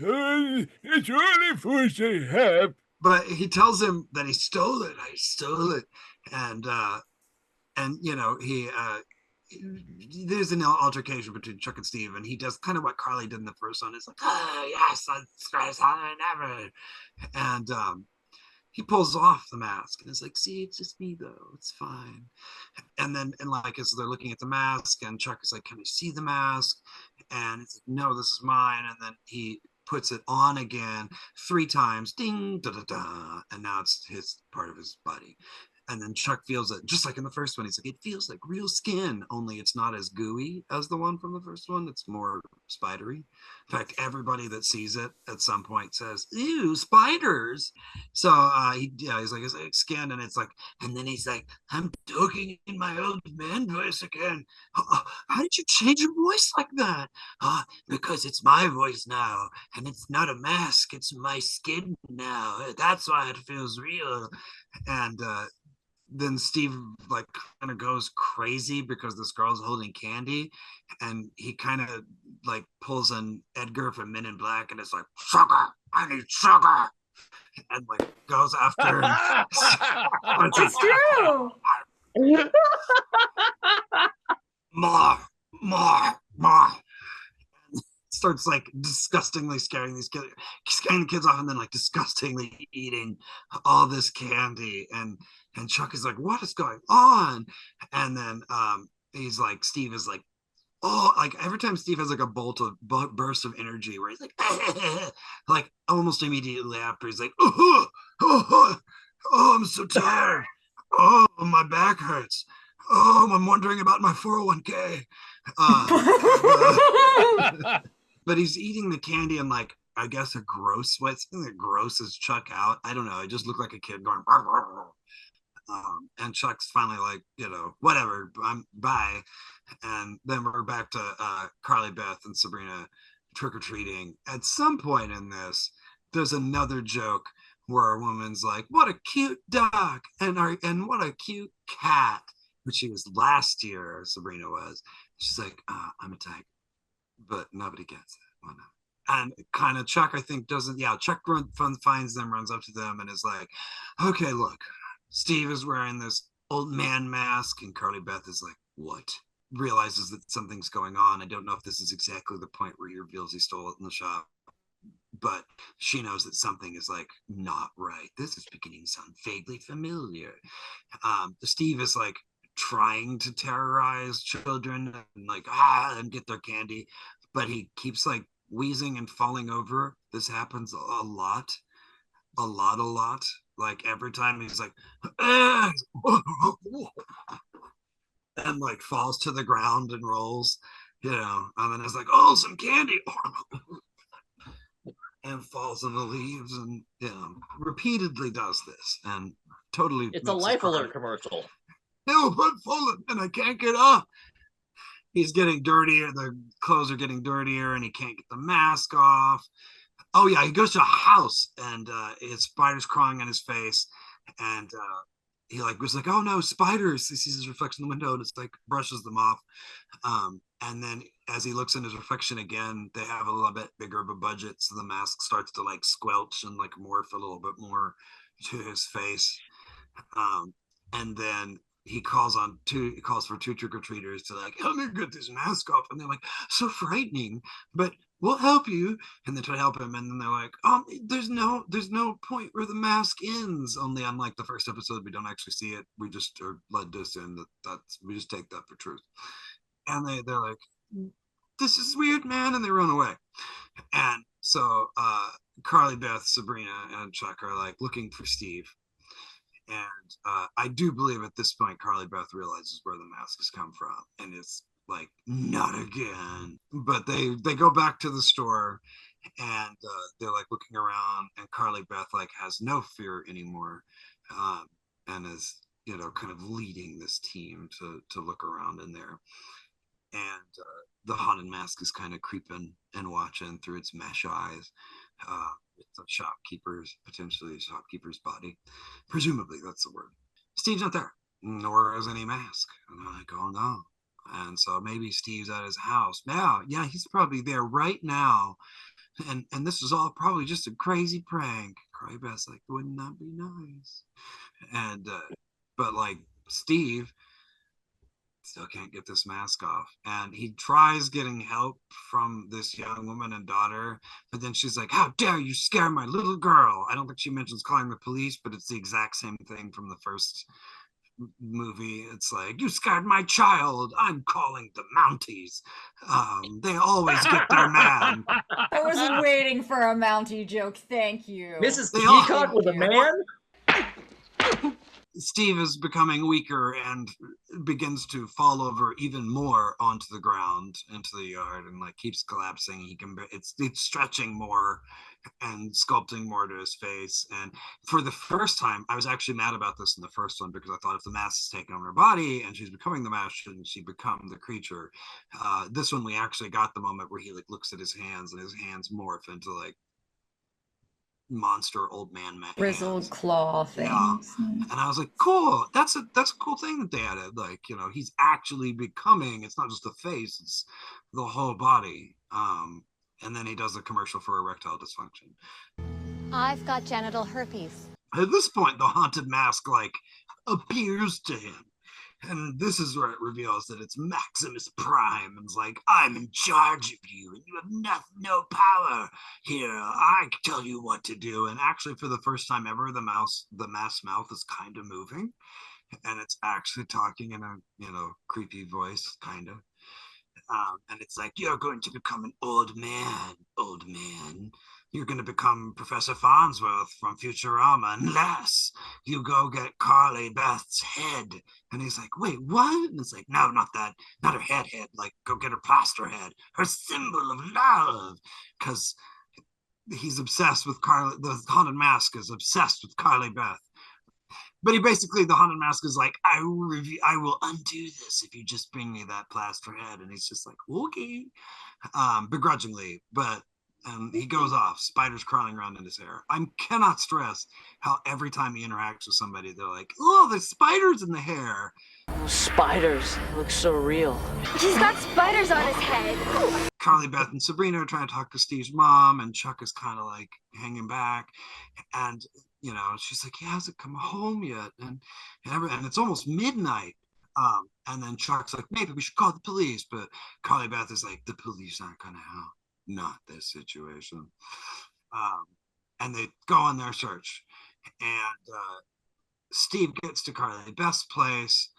It's the only voice I have. But he tells him that he stole it. I stole it. And there's an altercation between Chuck and Steve, and he does kind of what Carly did in the first one. It's like, yes, that's how I never. And he pulls off the mask and is like, see, it's just me though, it's fine. And then as they're looking at the mask, and Chuck is like, can I see the mask? And it's like, no, this is mine. And then he puts it on again 3 times, ding, da da da, and now it's his part of his body. And then Chuck feels it, just like in the first one. He's like, it feels like real skin, only it's not as gooey as the one from the first one. It's more spidery. In fact, everybody that sees it at some point says, ew, spiders. So he's like, it's like skin, and it's like, and then he's like, I'm talking in my old man voice again. How did you change your voice like that? Because it's my voice now, and it's not a mask, it's my skin now. That's why it feels real. And then Steve like kind of goes crazy because this girl's holding candy, and he kind of like pulls an Edgar from Men in Black, and it's like, sugar, I need sugar, and like goes after him. It's true. More. Starts like disgustingly scaring the kids off, and then like disgustingly eating all this candy. And And Chuck is like, what is going on? And then he's like, Steve is like, oh, like every time Steve has like a burst of energy where he's like, like almost immediately after he's like, oh, I'm so tired. Oh, my back hurts. Oh, I'm wondering about my 401k. But he's eating the candy in like, I guess a gross way. Something that grosses Chuck out. I don't know. It just looked like a kid going. And Chuck's finally like, whatever, bye. And then we're back to Carly Beth and Sabrina trick-or-treating. At some point in this, there's another joke where a woman's like, what a cute dog, and what a cute cat, which she was last year, Sabrina was. She's like, I'm a tiger, but nobody gets it. Why not? And kind of Chuck, I think, doesn't, Chuck finds them, runs up to them, and is like, okay, look, Steve is wearing this old man mask, and Carly Beth is like, what? Realizes that something's going on. I don't know if this is exactly the point where he reveals he stole it in the shop, but she knows that something is like not right. This is beginning to sound vaguely familiar. Steve is like trying to terrorize children and like and get their candy, but he keeps like wheezing and falling over. This happens a lot. Like every time he's like and like falls to the ground and rolls, and then it's like, oh, some candy, and falls in the leaves, and repeatedly does this, and totally. It's a Life Alert commercial. No, I'm falling and I can't get up. He's getting dirtier. The clothes are getting dirtier, and he can't get the mask off. Oh yeah, he goes to a house, and his spiders crawling on his face, and he like was like, oh no, spiders. He sees his reflection in the window, and it's like brushes them off. And then as he looks in his reflection again, they have a little bit bigger of a budget, so the mask starts to like squelch and like morph a little bit more to his face. And then he calls for two trick-or-treaters to like, help me get this mask off. And they're like, so frightening, but we'll help you. And they try to help him, and then they're like, there's no point where the mask ends. Only unlike the first episode, we don't actually see it. We just are led to assume that's we just take that for truth. And they're like, this is weird, man, and they run away. And so Carly Beth, Sabrina, and Chuck are like looking for Steve. And I do believe at this point Carly Beth realizes where the mask has come from, and it's like, not again. But they go back to the store, and they're like looking around, and Carly Beth like has no fear anymore, and is kind of leading this team to look around in there. And the haunted mask is kind of creeping and watching through its mesh eyes. It's a potentially shopkeeper's body. Presumably, that's the word. Steve's not there, nor is any mask. And I'm like, oh no. And so maybe Steve's at his house now. Yeah, he's probably there right now. And this is all probably just a crazy prank. Carly Beth's like, wouldn't that be nice? And but like Steve still can't get this mask off, and he tries getting help from this young woman and daughter, but then she's like, how dare you scare my little girl. I don't think she mentions calling the police, but it's the exact same thing from the first movie. It's like, you scared my child, I'm calling the Mounties. They always get their man. I was waiting for a Mountie joke, thank you. Mrs. Peacock with a man? Steve is becoming weaker and begins to fall over even more onto the ground, into the yard, and like keeps collapsing. It's stretching more and sculpting more to his face. And for the first time, I was actually mad about this in the first one, because I thought if the mask is taking over her body and she's becoming the mask, shouldn't she become the creature? This one, we actually got the moment where he like looks at his hands, and his hands morph into like monster old man grizzled claw things. Yeah. And I was like, cool, that's a cool thing that they added. Like, he's actually becoming, it's not just the face, it's the whole body. And then he does a commercial for erectile dysfunction. I've got genital herpes. At this point, the haunted mask like appears to him, And this is where it reveals that it's Maximus Prime, and it's like, I'm in charge of you, and you have no power here. I tell you what to do. And actually, for the first time ever, the mask's mouth is kind of moving, and it's actually talking in a creepy voice, kind of. And it's like, you're going to become an old man, old man. You're going to become Professor Farnsworth from Futurama unless you go get Carly Beth's head. And he's like, wait, what? And it's like, no, not that. Not her head. Like, go get her plaster head. Her symbol of love. Because he's obsessed with Carly. The Haunted Mask is obsessed with Carly Beth. But the Haunted Mask is like, I will undo this if you just bring me that plaster head. And he's just like, okay, begrudgingly. But he goes off, spiders crawling around in his hair. I cannot stress how every time he interacts with somebody, they're like, oh, there's spiders in the hair. Those spiders look so real. He's got spiders on his head. Carly Beth and Sabrina are trying to talk to Steve's mom, and Chuck is kind of like hanging back. And she's like, he hasn't come home yet, and it's almost midnight. And then Chuck's like, maybe we should call the police, but Carly Beth is like, the police aren't gonna help, not this situation. And they go on their search, and Steve gets to Carly Beth's place.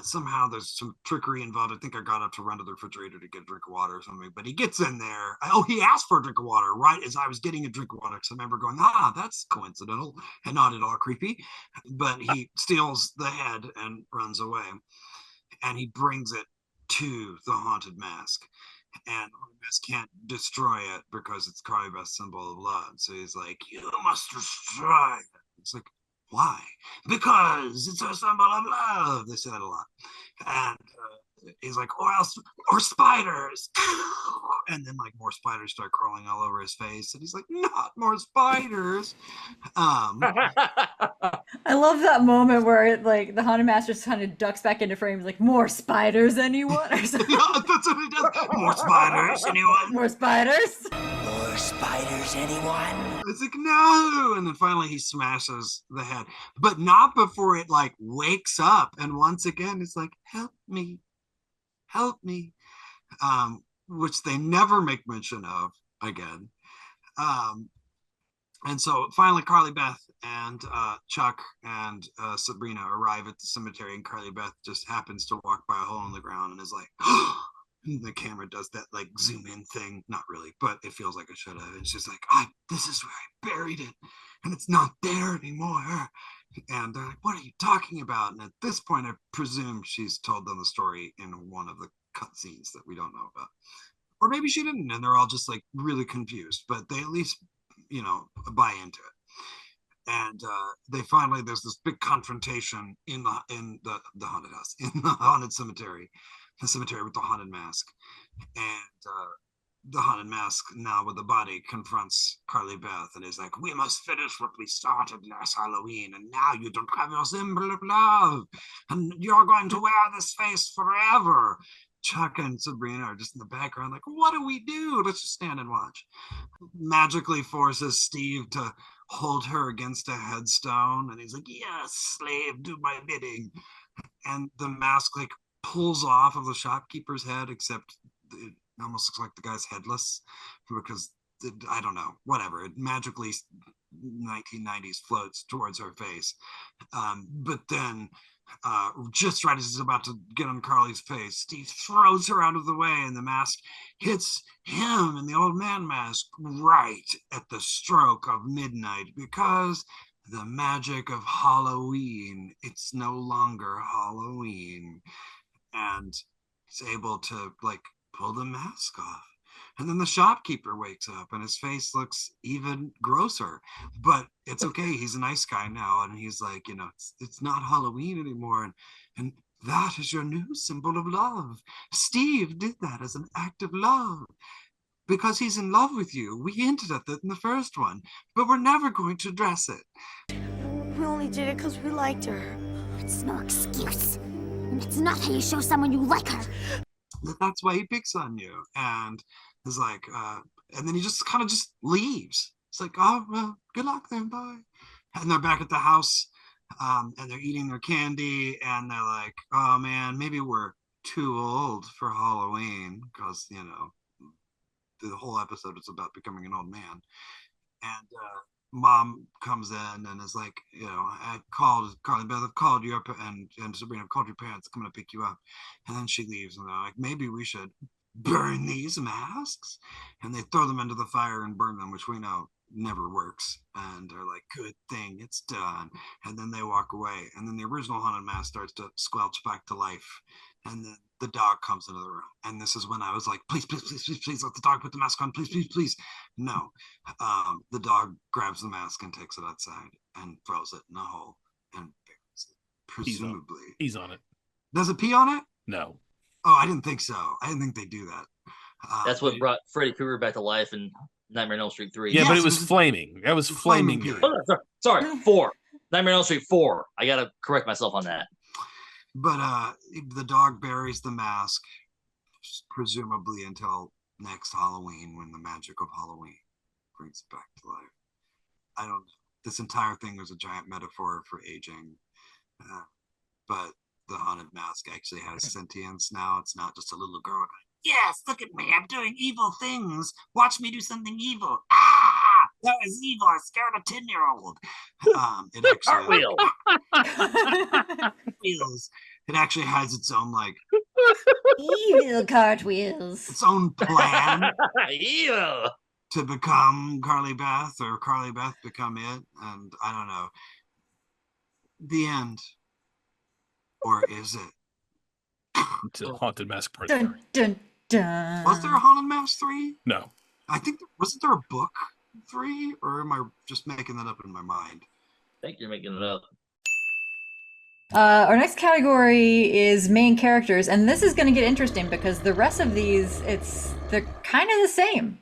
Somehow there's some trickery involved. I think I got up to run to the refrigerator to get a drink of water or something, but he gets in there. Oh, he asked for a drink of water right as I was getting a drink of water. So I remember going, that's coincidental and not at all creepy. But he steals the head and runs away. And he brings it to the Haunted Mask. And the Haunted Mask can't destroy it because it's Carly Beth's symbol of love. So he's like, you must destroy it. It's like, why? Because it's a symbol of love. They say that a lot. And he's like, or spiders. And then like more spiders start crawling all over his face. And he's like, not more spiders. I love that moment where the Haunted Master just kind of ducks back into frame, like, more spiders, anyone? Or something. Yeah, that's what he does. More spiders, anyone? More spiders? More spiders, anyone? It's like, no. And then finally he smashes the head, but not before it like wakes up. And once again, it's like, help me. Which they never make mention of again. And so finally Carly Beth and Chuck and Sabrina arrive at the cemetery, and Carly Beth just happens to walk by a hole in the ground and is like, and the camera does that like zoom in thing. Not really, but it feels like it should have. It's just like, this is where I buried it, and it's not there anymore. And they're like, what are you talking about? And at this point, I presume she's told them the story in one of the cutscenes that we don't know about. Or maybe she didn't, and they're all just like really confused, but they at least, buy into it. And they finally, there's this big confrontation in the haunted house, in the haunted cemetery, the cemetery with the Haunted Mask. And the Haunted Mask, now with the body, confronts Carly Beth and is like, we must finish what we started last Halloween, and now you don't have your symbol of love, and you're going to wear this face forever. Chuck and Sabrina are just in the background like, what do we do? Let's just stand and watch. Magically forces Steve to hold her against a headstone, and he's like, yes, slave, do my bidding. And the mask like pulls off of the shopkeeper's head, except it almost looks like the guy's headless, because I don't know, whatever, it magically 1990s floats towards her face. But then just right as he's about to get on Carly's face, Steve throws her out of the way, and the mask hits him in the old man mask right at the stroke of midnight, because the magic of Halloween, it's no longer Halloween. And he's able to like pull the mask off. And then the shopkeeper wakes up and his face looks even grosser, but it's okay. He's a nice guy now. And he's like, it's not Halloween anymore. And that is your new symbol of love. Steve did that as an act of love because he's in love with you. We hinted at that in the first one, but we're never going to address it. We only did it because we liked her. It's no excuse. And it's not how you show someone you like her. That's why he picks on you. And is like, and then he just kind of just leaves. It's like, oh, well, good luck then, bye. And they're back at the house, And they're eating their candy, and they're like, "Oh man, maybe we're too old for Halloween," because the whole episode is about becoming an old man. And mom comes in and is like, I called Carly Beth, I've called you up, and Sabrina, I've called your parents, coming to pick you up. And then she leaves, and they're like, maybe we should burn these masks. And they throw them into the fire and burn them, which we know never works. And they're like, good thing it's done. And then they walk away, and then the original haunted mask starts to squelch back to life. And then the dog comes into the room, and this is when I was like, please, please, please, please, please, let the dog put the mask on, please, please, please. No. The dog grabs the mask and takes it outside and throws it in a hole and buries it, presumably. He's on it. Does it pee on it? No. Oh, I didn't think so. I didn't think they do that. That's what brought Freddy Krueger back to life in Nightmare on Elm Street 3. Yeah, yes, but it was flaming. That was flaming. Oh, no, sorry, 4. Nightmare on Elm Street 4. I gotta correct myself on that. But the dog buries the mask, presumably until next Halloween, when the magic of Halloween brings it back to life. I don't know. This entire thing was a giant metaphor for aging. But the haunted mask actually has sentience now. It's not just a little girl going, yes, look at me, I'm doing evil things. Watch me do something evil. Ah, that was evil. I scared a 10-year-old. It actually cartwheels. It actually has its own evil cartwheels. Its own plan. Evil. To become Carly Beth, or Carly Beth become it, and I don't know. The end. Or is it? It's a haunted mask part. Dun, dun, dun. Was there a haunted mask 3? No. I think wasn't there a book 3, or am I just making that up in my mind? I think you're making it up. Our next category is main characters, and this is going to get interesting because the rest of these, they're kind of the same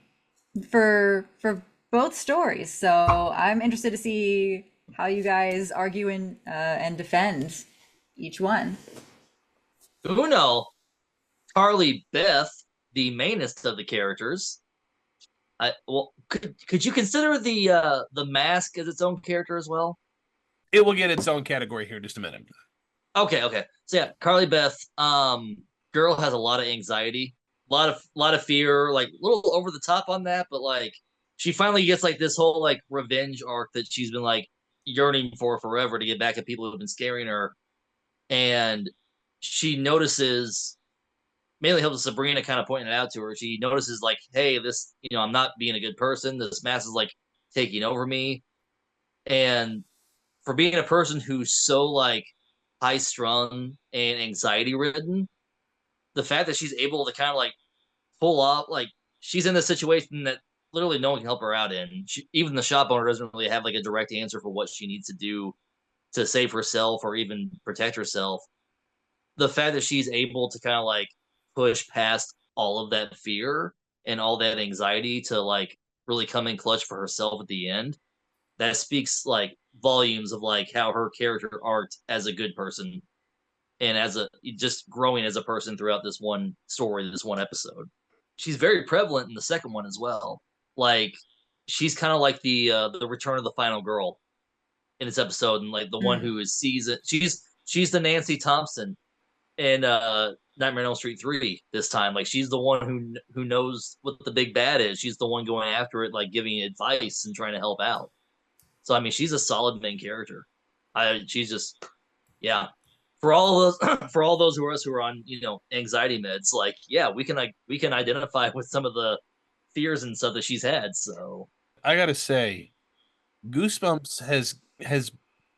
for both stories. So I'm interested to see how you guys argue and defend each one. Uno, Carly Beth, the mainest of the characters. Could you consider the mask as its own character as well? It will get its own category here in just a minute. Okay. So yeah, Carly Beth, girl has a lot of anxiety, a lot of fear, like a little over the top on that, but like she finally gets like this whole like revenge arc that she's been like yearning for forever to get back at people who've been scaring her. And she notices, mainly helps Sabrina kind of pointing it out to her. She notices like, hey, this, I'm not being a good person. This mask is like taking over me. And for being a person who's so like high strung and anxiety ridden, the fact that she's able to kind of like pull off, like she's in a situation that literally no one can help her out in. Even the shop owner doesn't really have like a direct answer for what she needs to do to save herself or even protect herself. The fact that she's able to kind of like push past all of that fear and all that anxiety to like really come in clutch for herself at the end, that speaks like volumes of like how her character arced as a good person and as a just growing as a person throughout this one story, this one episode. She's very prevalent in the second one as well. Like she's kind of like the return of the final girl in this episode, and like the one who is seasoned. She's the Nancy Thompson in Nightmare on Elm Street 3 this time. Like she's the one who knows what the big bad is. She's the one going after it, like giving advice and trying to help out. So I mean, she's a solid main character. She's just, yeah. For all those who are on anxiety meds, like yeah, we can identify with some of the fears and stuff that she's had. So I gotta say, Goosebumps has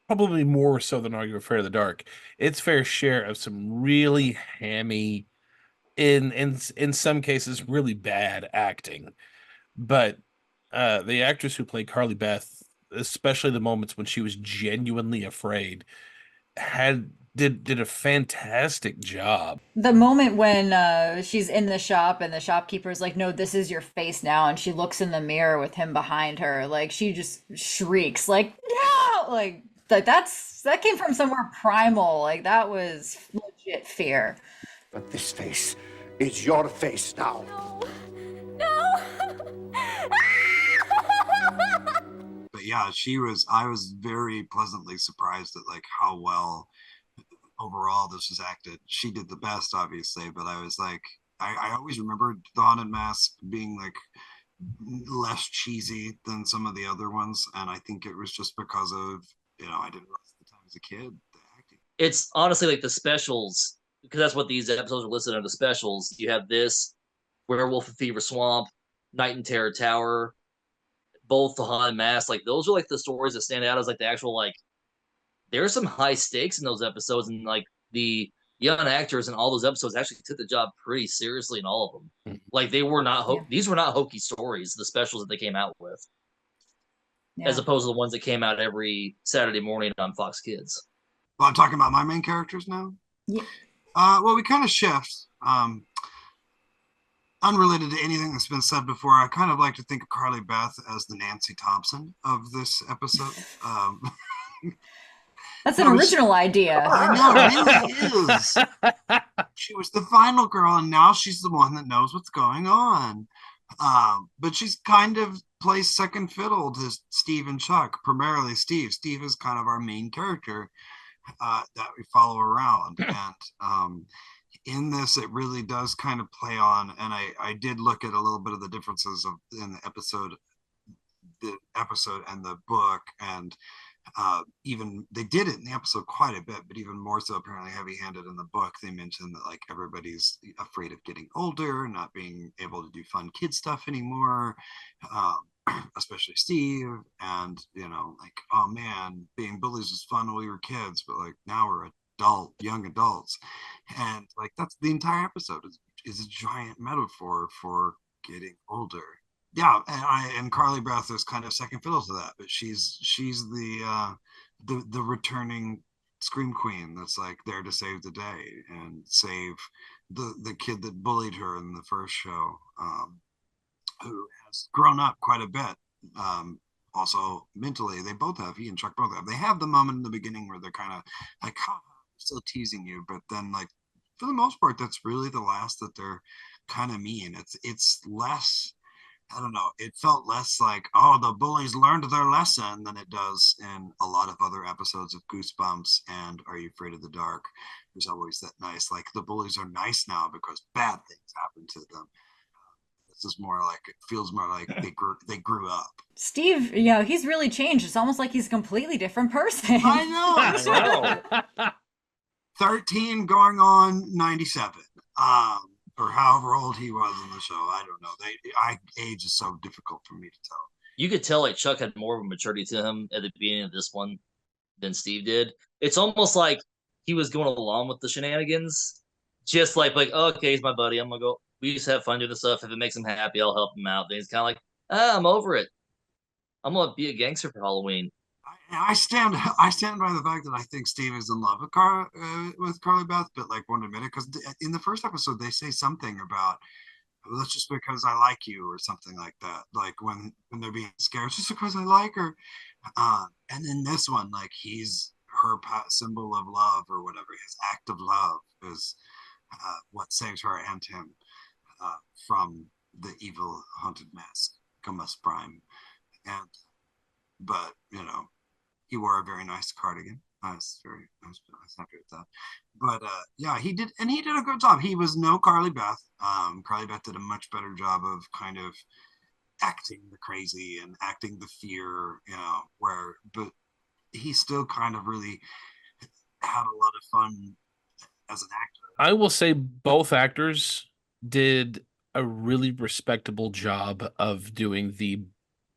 probably more so than Are You Afraid of the Dark, its fair share of some really hammy, in some cases really bad acting. But the actress who played Carly Beth, especially the moments when she was genuinely afraid, did a fantastic job. The moment when she's in the shop and the shopkeeper's like, no, this is your face now, and she looks in the mirror with him behind her, like she just shrieks like, no, like that came from somewhere primal. Like that was legit fear. But this face is your face now. No. But yeah, I was very pleasantly surprised at like how well overall this was acted. She did the best, obviously, but I was like, I always remembered the Haunted Mask being like less cheesy than some of the other ones, and I think it was just because of, I didn't realize at the time as a kid the acting. It's honestly like the specials, because that's what these episodes are listed under. Specials. You have this, Werewolf of Fever Swamp, Night in Terror Tower, both the Haunted Mask. Like those are like the stories that stand out as like the actual like. There's some high stakes in those episodes, and like the young actors in all those episodes actually took the job pretty seriously in all of them. Like they were not these were not hokey stories. The specials that they came out with, as opposed to the ones that came out every Saturday morning on Fox Kids. Well, I'm talking about my main characters now. Yeah. Well, we kind of shift. Unrelated to anything that's been said before, I kind of like to think of Carly Beth as the Nancy Thompson of this episode. That's an original idea. I know, it really is. She was the final girl, and now she's the one that knows what's going on. But she's kind of plays second fiddle to Steve and Chuck, primarily Steve. Steve is kind of our main character that we follow around. And in this, it really does kind of play on, and I did look at a little bit of the differences in the episode and the book, and even they did it in the episode quite a bit, but even more so apparently heavy-handed in the book. They mentioned that like everybody's afraid of getting older, not being able to do fun kid stuff anymore, especially Steve. And like, oh man, being bullies was fun when we were kids, but like now we're young adults, and like that's the entire episode is a giant metaphor for getting older. Yeah, and Carly Beth is kind of second fiddle to that, but she's the returning scream queen that's like there to save the day and save the kid that bullied her in the first show, who has grown up quite a bit. Also mentally, he and Chuck both have. They have the moment in the beginning where they're kind of like, oh, I'm still teasing you, but then like for the most part, that's really the last that they're kind of mean. It's less. I don't know. It felt less like, oh, the bullies learned their lesson than it does in a lot of other episodes of Goosebumps and Are You Afraid of the Dark? There's always that nice, like, the bullies are nice now because bad things happen to them. This is more like, it feels more like they grew up. Steve, he's really changed. It's almost like he's a completely different person. I know. 13 going on 97. Or however old he was in the show. I don't know. Age is so difficult for me to tell. You could tell like Chuck had more of a maturity to him at the beginning of this one than Steve did. It's almost like he was going along with the shenanigans, just like okay, he's my buddy. I'm gonna go. We just have fun doing the stuff. If it makes him happy, I'll help him out. Then he's kind of like, I'm over it. I'm gonna be a gangster for Halloween. I stand by the fact that I think Steve is in love with Carly Beth, but like won't admit it because in the first episode they say something about, well, that's just because I like you or something like that. Like when they're being scared, it's just because I like her. And in this one, like he's her symbol of love or whatever. His act of love is what saves her and him from the evil haunted mask, Comus Prime. But he wore a very nice cardigan. I was happy with that. But yeah, he did a good job. He was no Carly Beth. Carly Beth did a much better job of kind of acting the crazy and acting the fear, but he still kind of really had a lot of fun as an actor. I will say both actors did a really respectable job of doing the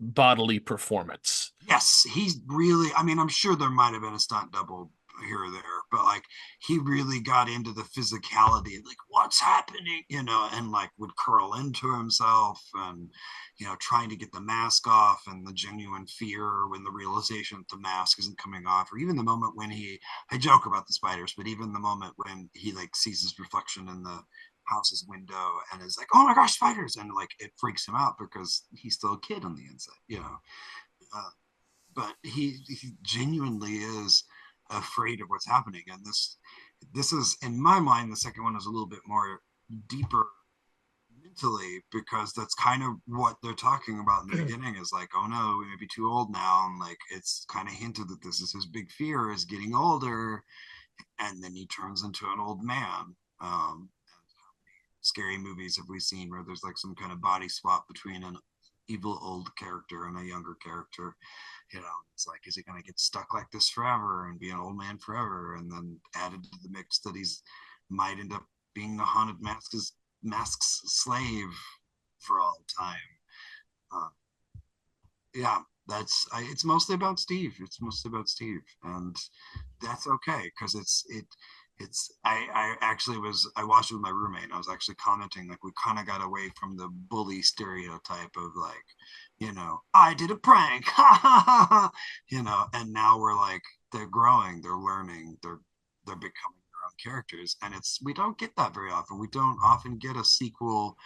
bodily performance. Yes, he's really, I'm sure there might have been a stunt double here or there, but like he really got into the physicality and like what's happening, and like would curl into himself and trying to get the mask off and the genuine fear when the realization that the mask isn't coming off, or even the moment when I joke about the spiders, but even the moment when he like sees his reflection in the house's window and is like, oh my gosh, spiders, and like it freaks him out because he's still a kid on the inside, but he genuinely is afraid of what's happening. And this is, in my mind, the second one is a little bit more deeper mentally, because that's kind of what they're talking about in the beginning is like, oh no, we may be too old now. And like, it's kind of hinted that this is his big fear is getting older. And then he turns into an old man. Scary movies have we seen where there's like some kind of body swap between an evil old character and a younger character? It's like, is he going to get stuck like this forever and be an old man forever? And then added to the mix that he's might end up being the haunted mask's slave for all time. Yeah, it's mostly about Steve. It's mostly about Steve, and that's okay, because I actually I watched it with my roommate, and I was actually commenting like we kind of got away from the bully stereotype of like, I did a prank, and now we're like, they're growing, they're learning, they're becoming their own characters, and we don't get that very often. We don't often get a sequel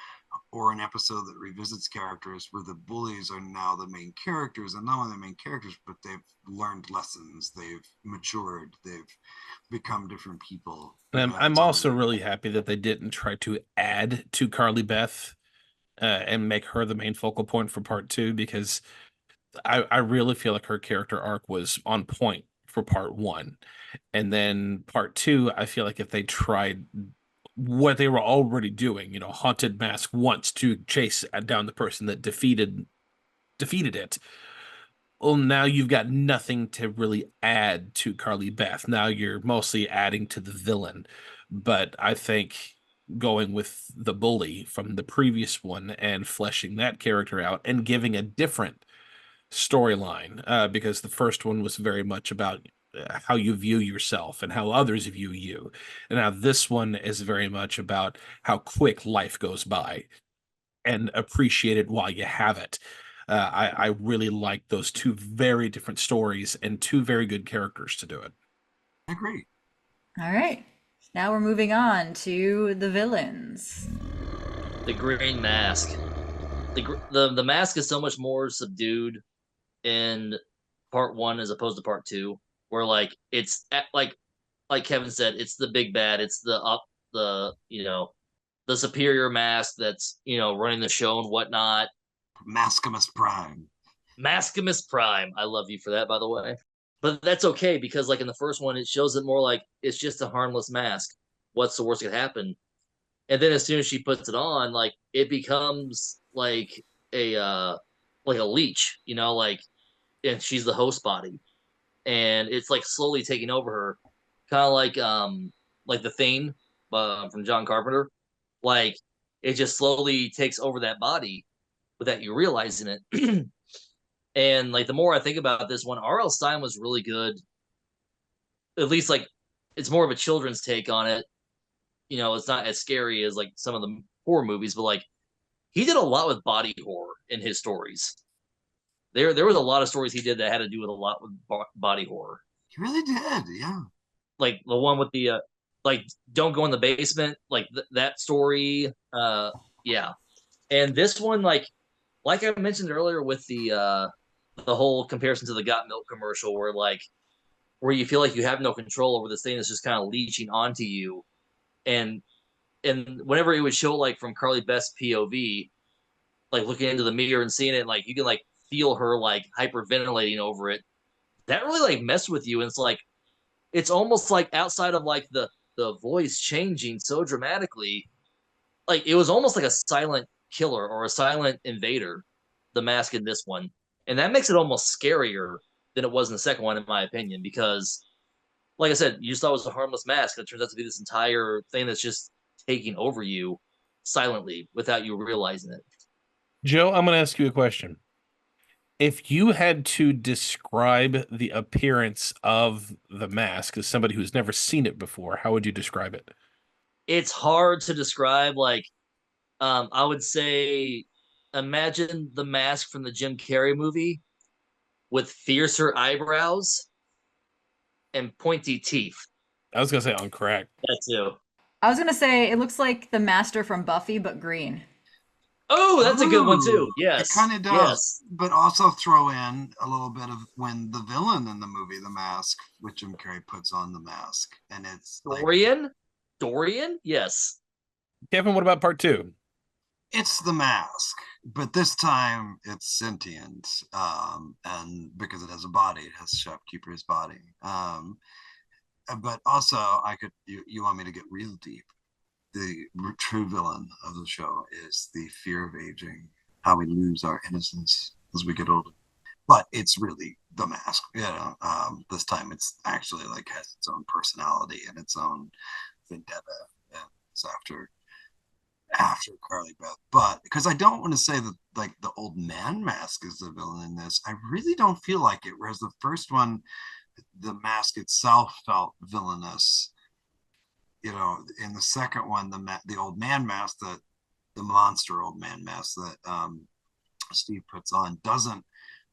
or an episode that revisits characters where the bullies are now the main characters, and not only the main characters, but they've learned lessons, they've matured, they've become different people. And I'm also really happy that they didn't try to add to Carly Beth and make her the main focal point for part 2, because I really feel like her character arc was on point for part 1. And then part 2, I feel like if they tried what they were already doing, Haunted Mask wants to chase down the person that defeated it. Well, now you've got nothing to really add to Carly Beth. Now you're mostly adding to the villain. But I think going with the bully from the previous one and fleshing that character out and giving a different storyline, because the first one was very much about how you view yourself and how others view you. And now this one is very much about how quick life goes by and appreciate it while you have it. I really like those two very different stories and two very good characters to do it. I agree. All right. Now we're moving on to the villains. The Green Mask. The mask is so much more subdued in part 1 as opposed to part 2, where like it's like Kevin said, it's the big bad, it's the superior mask that's running the show and whatnot. Maskimus Prime. Maskimus Prime. I love you for that, by the way. But that's okay, because like in the first one, it shows it more like it's just a harmless mask. What's the worst that could happen? And then as soon as she puts it on, like it becomes like a leech, and she's the host body, and it's like slowly taking over her, kind of like the Thing from John Carpenter. Like it just slowly takes over that body without you realizing it. And like the more I think about this one, R.L. Stine was really good. At least like it's more of a children's take on it. It's not as scary as like some of the horror movies, but like he did a lot with body horror in his stories. There was a lot of stories he did that had to do with a lot with body horror. He really did, yeah. Like the one with the like Don't Go in the Basement, like that story. Yeah. And this one, like I mentioned earlier with the whole comparison to the Got Milk commercial, where you feel like you have no control over this thing that's just kind of leeching onto you. And whenever it would show like from Carly Beth's POV, like looking into the mirror and seeing it, like you can like feel her like hyperventilating over it. That really like messed with you. And it's like it's almost like outside of like the voice changing so dramatically, like it was almost like a silent killer or a silent invader, the mask in this one. And that makes it almost scarier than it was in the second one, in my opinion, because like I said, you just thought it was a harmless mask, and it turns out to be this entire thing that's just taking over you silently without you realizing it. Joe, I'm going to ask you a question. If you had to describe the appearance of the mask as somebody who's never seen it before, how would you describe it? It's hard to describe. Like, I would say, imagine the mask from the Jim Carrey movie with fiercer eyebrows and pointy teeth. I was going to say on crack. That too. I was going to say it looks like the Master from Buffy, but green. Oh, that's a good one too. Yes. It kind of does. Yes. But also throw in a little bit of when the villain in the movie, The Mask, which Jim Carrey puts on the mask. And it's Dorian? Like... Dorian? Yes. Kevin, what about part 2? It's the mask, but this time it's sentient, and because it has a body, it has Shopkeeper's body. But also, you want me to get real deep? The true villain of the show is the fear of aging, how we lose our innocence as we get older. But it's really the mask, this time it's actually like has its own personality and its own vendetta, and it's after Carly Beth. But because I don't want to say that like the old man mask is the villain in this, I really don't feel like it. Whereas the first one, the mask itself felt villainous. In the second one, the old man mask, that the monster old man mask that Steve puts on, doesn't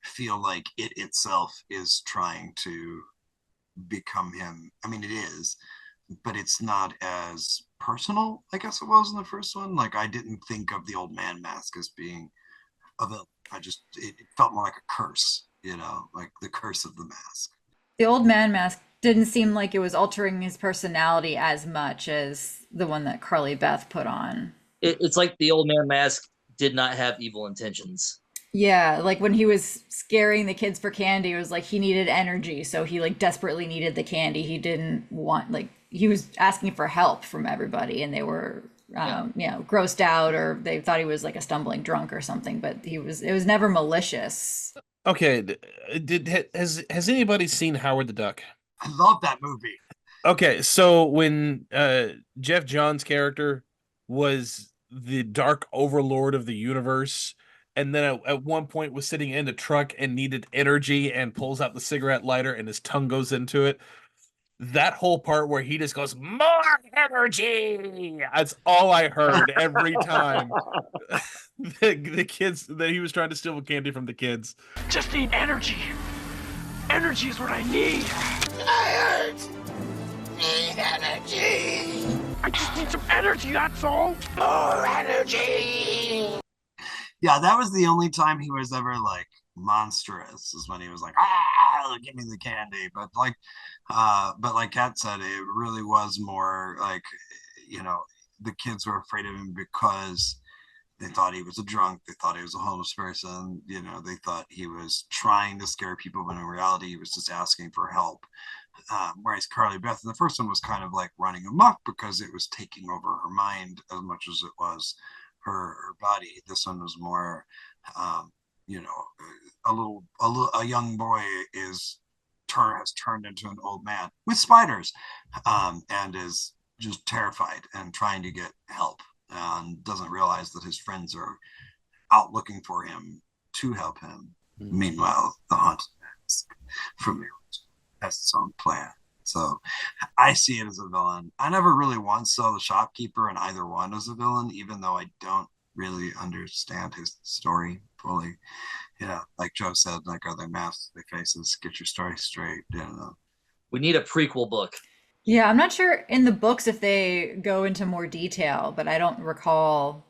feel like it itself is trying to become him. I mean, it is, but it's not as personal, I guess it was in the first one. Like, I didn't think of the old man mask as being a villain. It felt more like a curse, like the curse of the mask. The old man mask didn't seem like it was altering his personality as much as the one that Carly Beth put on. It's like the old man mask did not have evil intentions. Yeah, like when he was scaring the kids for candy, it was like he needed energy, so he like desperately needed the candy. He didn't want, like, he was asking for help from everybody, and they were grossed out, or they thought he was like a stumbling drunk or something, but it was never malicious. Okay, has anybody seen Howard the Duck? I love that movie. Okay, so when Jeff Johns' character was the dark overlord of the universe, and then at one point was sitting in a truck and needed energy and pulls out the cigarette lighter and his tongue goes into it, that whole part where he just goes, "More energy!" That's all I heard every time. the kids, that he was trying to steal candy from the kids. Just need energy. Energy is what I need. Need energy. I just need some energy, that's all. More energy. Yeah, that was the only time he was ever like monstrous, is when he was like, give me the candy. But like Kat said, it really was more like, the kids were afraid of him because they thought he was a drunk, they thought he was a homeless person, they thought he was trying to scare people, when in reality he was just asking for help. Whereas Carly Beth in the first one was kind of like running amok because it was taking over her mind as much as it was her body. This one was more, a young boy has turned into an old man with spiders, and is just terrified and trying to get help, and doesn't realize that his friends are out looking for him to help him. Mm-hmm. Meanwhile, the haunted mask from the has its own plan. So I see it as a villain. I never really once saw the shopkeeper in either one as a villain, even though I don't really understand his story fully. Like Joe said, like, are they masks, they faces? Get your story straight. We need a prequel book. Yeah, I'm not sure in the books if they go into more detail, but I don't recall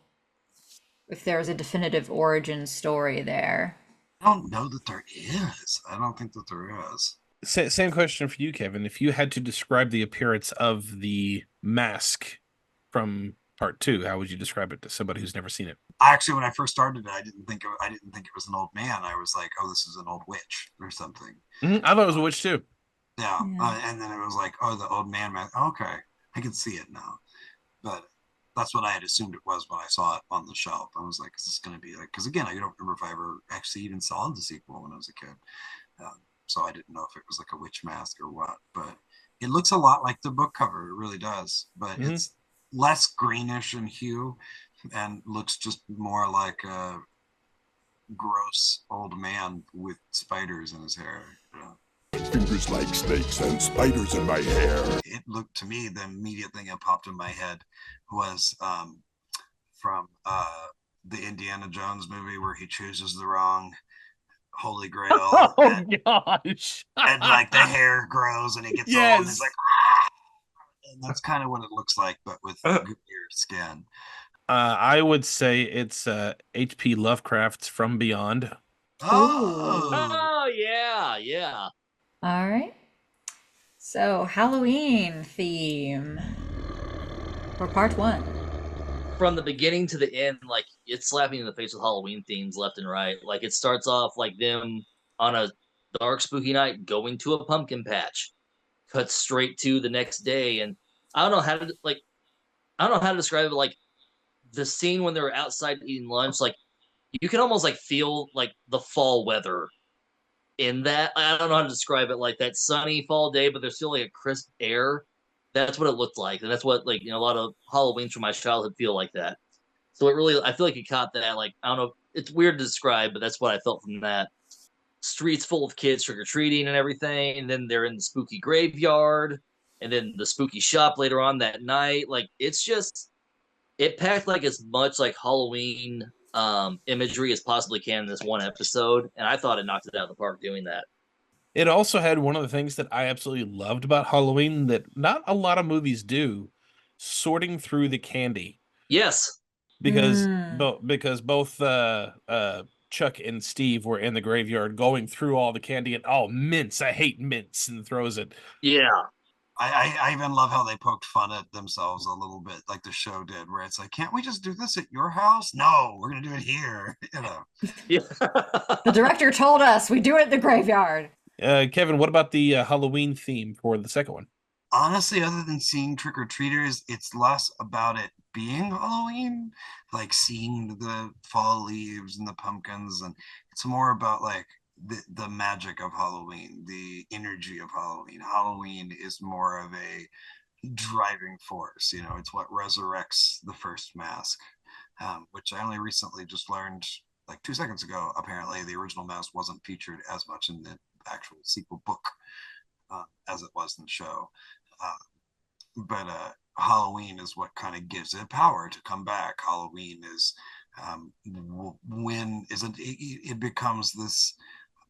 if there's a definitive origin story there. I don't know that there is. I don't think that there is. Same question for you, Kevin. If you had to describe the appearance of the mask from part 2, how would you describe it to somebody who's never seen it? Actually, when I first started it, I didn't think it was an old man. I was like, oh, this is an old witch or something. Mm-hmm. I thought it was a witch too. Yeah. And then it was like, oh, the old man mask. Okay, I can see it now. But that's what I had assumed it was when I saw it on the shelf. I was like, is this going to be like, because again, I don't remember if I ever actually even saw the sequel when I was a kid. So I didn't know if it was like a witch mask or what, but it looks a lot like the book cover. It really does, but it's less greenish in hue and looks just more like a gross old man with spiders in his hair. Fingers like snakes and spiders in my hair. It looked to me, the immediate thing that popped in my head was from the Indiana Jones movie where he chooses the wrong Holy Grail. Oh gosh! And like the hair grows and he gets old and he's like, and that's kind of what it looks like, but with weird skin. I would say it's H.P. Lovecraft's From Beyond. Oh yeah. All right. So Halloween theme for part 1. from the beginning to the end, like it's slapping in the face with Halloween themes left and right. Like it starts off like them on a dark, spooky night going to a pumpkin patch, cuts straight to the next day, and I don't know how to like I don't know how to describe it. Like the scene when they were outside eating lunch, like you can almost like feel like the fall weather in that. I don't know how to describe it. Like that sunny fall day, but there's still like a crisp air. That's what it looked like, and that's what like a lot of Halloweens from my childhood feel like that. So it really, I feel like it caught that. Like I don't know, it's weird to describe, but that's what I felt from that. Streets full of kids trick or treating and everything, and then they're in the spooky graveyard, and then the spooky shop later on that night. Like it's just it packed like as much like Halloween imagery as possibly can in this one episode, and I thought it knocked it out of the park doing that. It also had one of the things that I absolutely loved about Halloween that not a lot of movies do, sorting through the candy. Yes. Because because both Chuck and Steve were in the graveyard going through all the candy and mints, I hate mints, and throws it. Yeah. I even love how they poked fun at themselves a little bit, like the show did, where it's like, can't we just do this at your house? No, we're gonna do it here. Yeah. The director told us we do it at the graveyard. Kevin, what about the Halloween theme for the second one? Honestly, other than seeing trick-or-treaters, it's less about it being Halloween, like seeing the fall leaves and the pumpkins, and it's more about like the magic of Halloween, the energy of Halloween. Halloween is more of a driving force. It's what resurrects the first mask, which I only recently just learned like 2 seconds ago. Apparently, the original mask wasn't featured as much in the actual sequel book as it was in the show. But Halloween is what kind of gives it power to come back. Halloween is when isn't it becomes this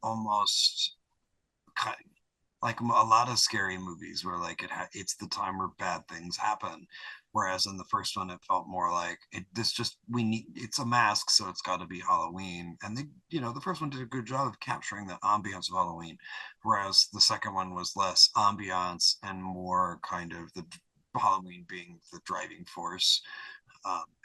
almost kind of, like a lot of scary movies where like it's the time where bad things happen, whereas in the first one it felt more like it's a mask, so it's got to be Halloween. And the first one did a good job of capturing the ambiance of Halloween, whereas the second one was less ambiance and more kind of the Halloween being the driving force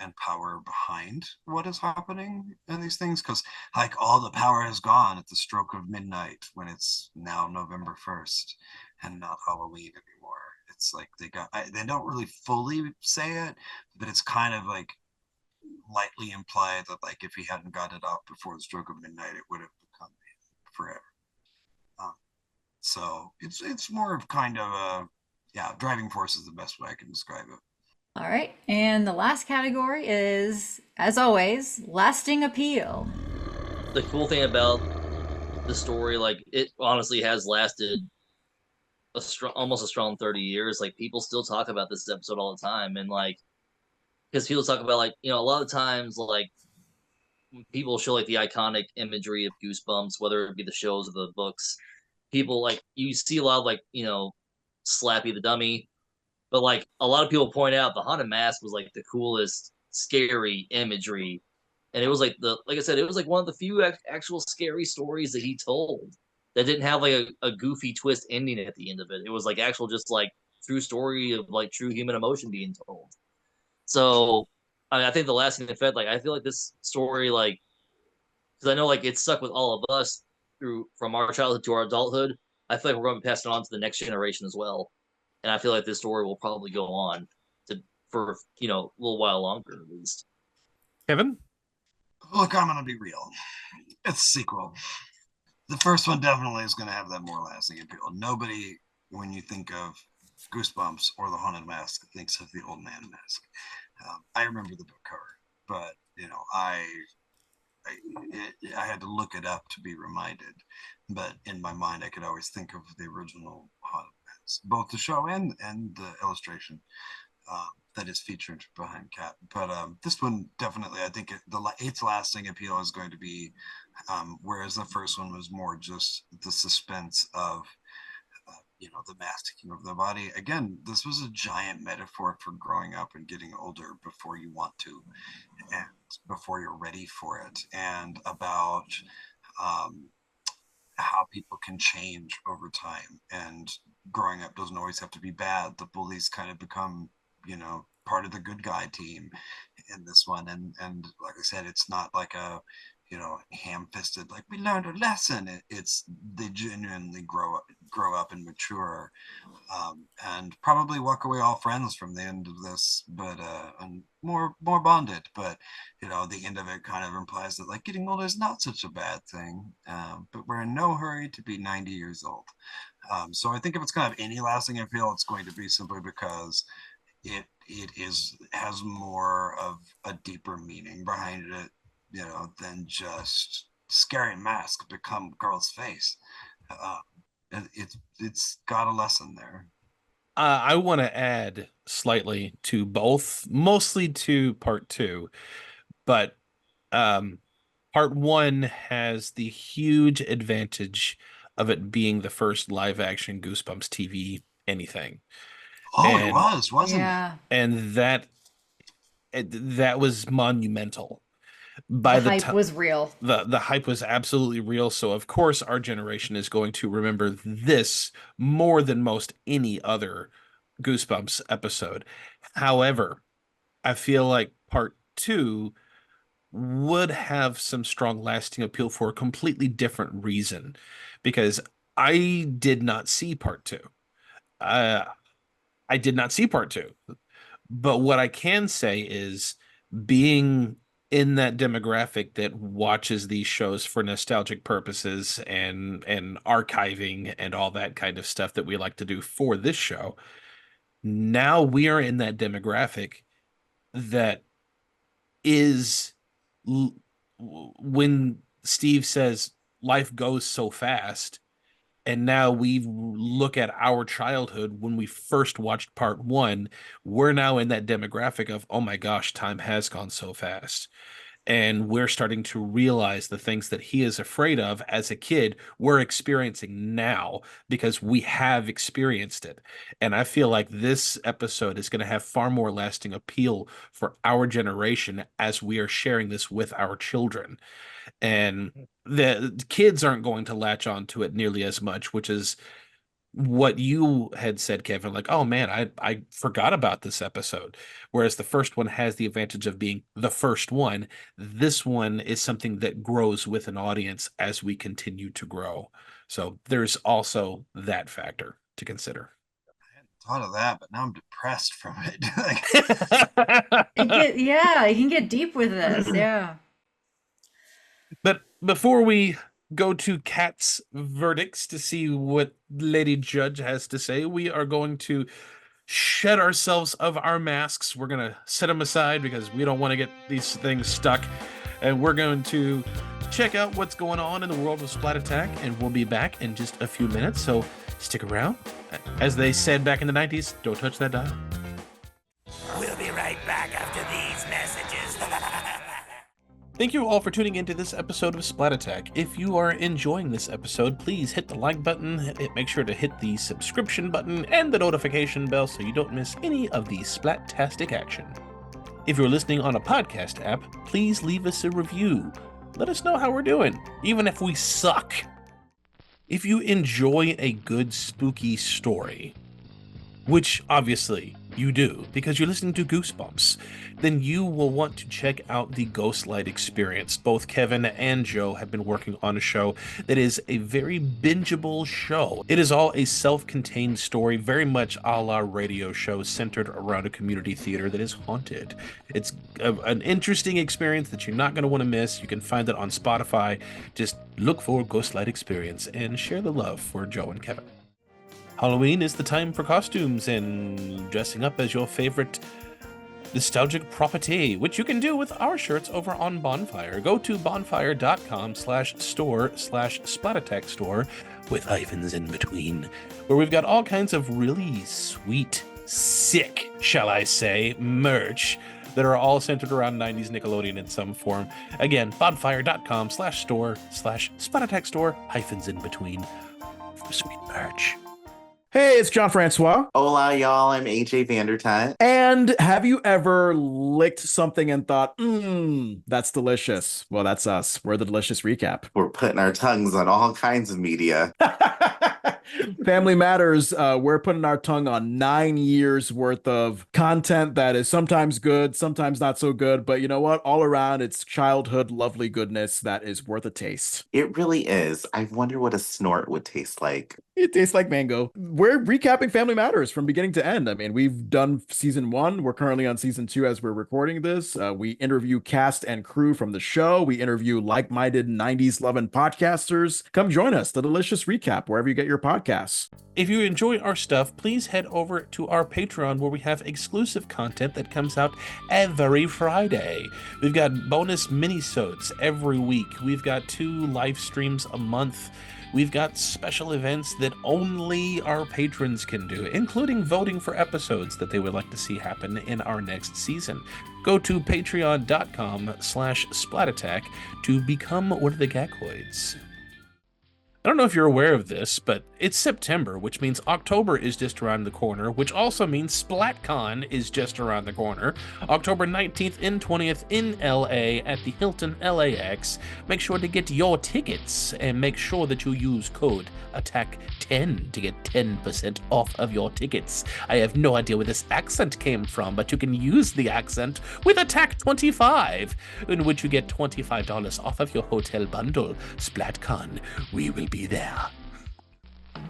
and power behind what is happening in these things, because like all the power is gone at the stroke of midnight when it's now November 1st and not Halloween anymore. It's like they don't really fully say it, but it's kind of like lightly implied that like if he hadn't got it off before the stroke of midnight, it would have become forever. So it's more of kind of a driving force is the best way I can describe it. All right, and the last category is, as always, lasting appeal. The cool thing about the story, like it honestly has lasted almost a strong 30 years. Like people still talk about this episode all the time, and like because people talk about like a lot of times like people show like the iconic imagery of Goosebumps, whether it be the shows or the books. People like you see a lot of like Slappy the Dummy. But like a lot of people point out, the haunted mask was like the coolest scary imagery, and it was like like I said, it was like one of the few actual scary stories that he told that didn't have like a goofy twist ending at the end of it. It was like actual just like true story of like true human emotion being told. So I mean, I think the lasting effect, like I feel like this story, like because I know like it stuck with all of us from our childhood to our adulthood. I feel like we're going to be passing it on to the next generation as well. And I feel like this story will probably go on for a little while longer at least. Kevin? Look, I'm going to be real. It's a sequel. The first one definitely is going to have that more lasting appeal. Nobody, when you think of Goosebumps or the Haunted Mask, thinks of the Old Man Mask. I remember the book cover, but I had to look it up to be reminded. But in my mind, I could always think of the original Haunted Mask, both the show and the illustration that is featured behind Cat. But this one definitely, I think its lasting appeal is going to be, whereas the first one was more just the suspense of the masking of the body. Again, this was a giant metaphor for growing up and getting older before you want to, and before you're ready for it, and about how people can change over time. And growing up doesn't always have to be bad. The bullies kind of become, part of the good guy team. in this one, and like I said, it's not like a ham-fisted like we learned a lesson. It's they genuinely grow up and mature, and probably walk away all friends from the end of this, but and more bonded. But the end of it kind of implies that like getting older is not such a bad thing, but we're in no hurry to be 90 years old. So I think if it's kind of any lasting appeal, it's going to be simply because it has more of a deeper meaning behind it, than just scary mask become girl's face. It's got a lesson there. I want to add slightly to both, mostly to part two, but part one has the huge advantage of it being the first live action Goosebumps TV anything. Oh, it was, wasn't it? And that was monumental. The hype was real. The hype was absolutely real. So of course our generation is going to remember this more than most any other Goosebumps episode. However, I feel like part two would have some strong lasting appeal for a completely different reason, because I did not see part two. I did not see part two. But what I can say is, being in that demographic that watches these shows for nostalgic purposes and archiving and all that kind of stuff that we like to do for this show, now we are in that demographic that is, when Steve says life goes so fast, and now we look at our childhood when we first watched part one, we're now in that demographic of, oh my gosh, time has gone so fast. And we're starting to realize the things that he is afraid of as a kid, we're experiencing now because we have experienced it. And I feel like this episode is going to have far more lasting appeal for our generation as we are sharing this with our children. And the kids aren't going to latch on to it nearly as much, which is what you had said, Kevin, like, oh man, I forgot about this episode. Whereas the first one has the advantage of being the first one. This one is something that grows with an audience as we continue to grow. So there's also that factor to consider. I hadn't thought of that, but now I'm depressed from it. You can get deep with this. Yeah. But before we go to Kat's verdicts to see what Lady Judge has to say, we are going to shed ourselves of our masks. We're going to set them aside because we don't want to get these things stuck. And we're going to check out what's going on in the world of Splat Attack, and we'll be back in just a few minutes. So stick around. As they said back in the 90s, don't touch that dial. We'll be right back after these messages. Thank you all for tuning into this episode of Splat Attack. If you are enjoying this episode, please hit the like button, make sure to hit the subscription button and the notification bell so you don't miss any of the Splat-tastic action. If you're listening on a podcast app, please leave us a review. Let us know how we're doing, even if we suck. If you enjoy a good spooky story, which obviously you do because you're listening to Goosebumps, then you will want to check out the Ghostlight Experience. Both Kevin and Joe have been working on a show that is a very bingeable show. It is all a self-contained story, very much a la radio show centered around a community theater that is haunted. It's an interesting experience that you're not going to want to miss. You can find it on Spotify. Just look for Ghostlight Experience and share the love for Joe and Kevin. Halloween is the time for costumes and dressing up as your favorite nostalgic property, which you can do with our shirts over on Bonfire. Go to bonfire.com/store/Splat Store with hyphens in between, where we've got all kinds of really sweet, sick, shall I say, merch that are all centered around 90s Nickelodeon in some form. Again, bonfire.com/store/Splat Store, hyphens in between for sweet merch. Hey, it's John Francois. Hola, y'all. I'm AJ Vandertunt. And have you ever licked something and thought, that's delicious? Well, that's us. We're the Delicious Recap. We're putting our tongues on all kinds of media. Family Matters, we're putting our tongue on 9 years worth of content that is sometimes good, sometimes not so good, but you know what? All around, it's childhood lovely goodness that is worth a taste. It really is. I wonder what a snort would taste like. It tastes like mango. We're recapping Family Matters from beginning to end. I mean, we've done season 1. We're currently on season 2 as we're recording this. We interview cast and crew from the show. We interview like-minded 90s loving podcasters. Come join us, The Delicious Recap, wherever you get your podcasts. If you enjoy our stuff, please head over to our Patreon where we have exclusive content that comes out every Friday. We've got bonus minisodes every week. We've got 2 live streams a month. We've got special events that only our patrons can do, including voting for episodes that they would like to see happen in our next season. Go to patreon.com/splatattack to become one of the Gagoids. I don't know if you're aware of this, but it's September, which means October is just around the corner, which also means SplatCon is just around the corner. October 19th and 20th in LA at the Hilton LAX. Make sure to get your tickets and make sure that you use code ATTACK10 to get 10% off of your tickets. I have no idea where this accent came from, but you can use the accent with ATTACK25, in which you get $25 off of your hotel bundle. SplatCon, we will be there.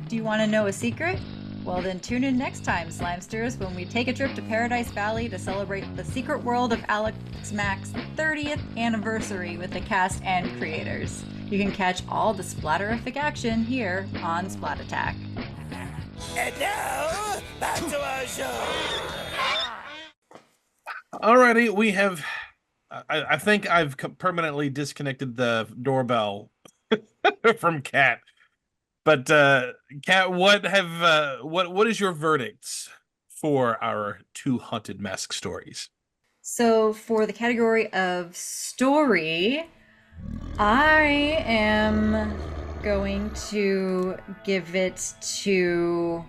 Do you want to know a secret? Well, then tune in next time, Slimesters, when we take a trip to Paradise Valley to celebrate the secret world of Alex Mack's 30th anniversary with the cast and creators. You can catch all the splatterific action here on Splat Attack. And now, back to our show. Alrighty, we have... I think I've permanently disconnected the doorbell from Kat. But Kat, what is your verdicts for our 2 haunted mask stories? So for the category of story, I am going to give it to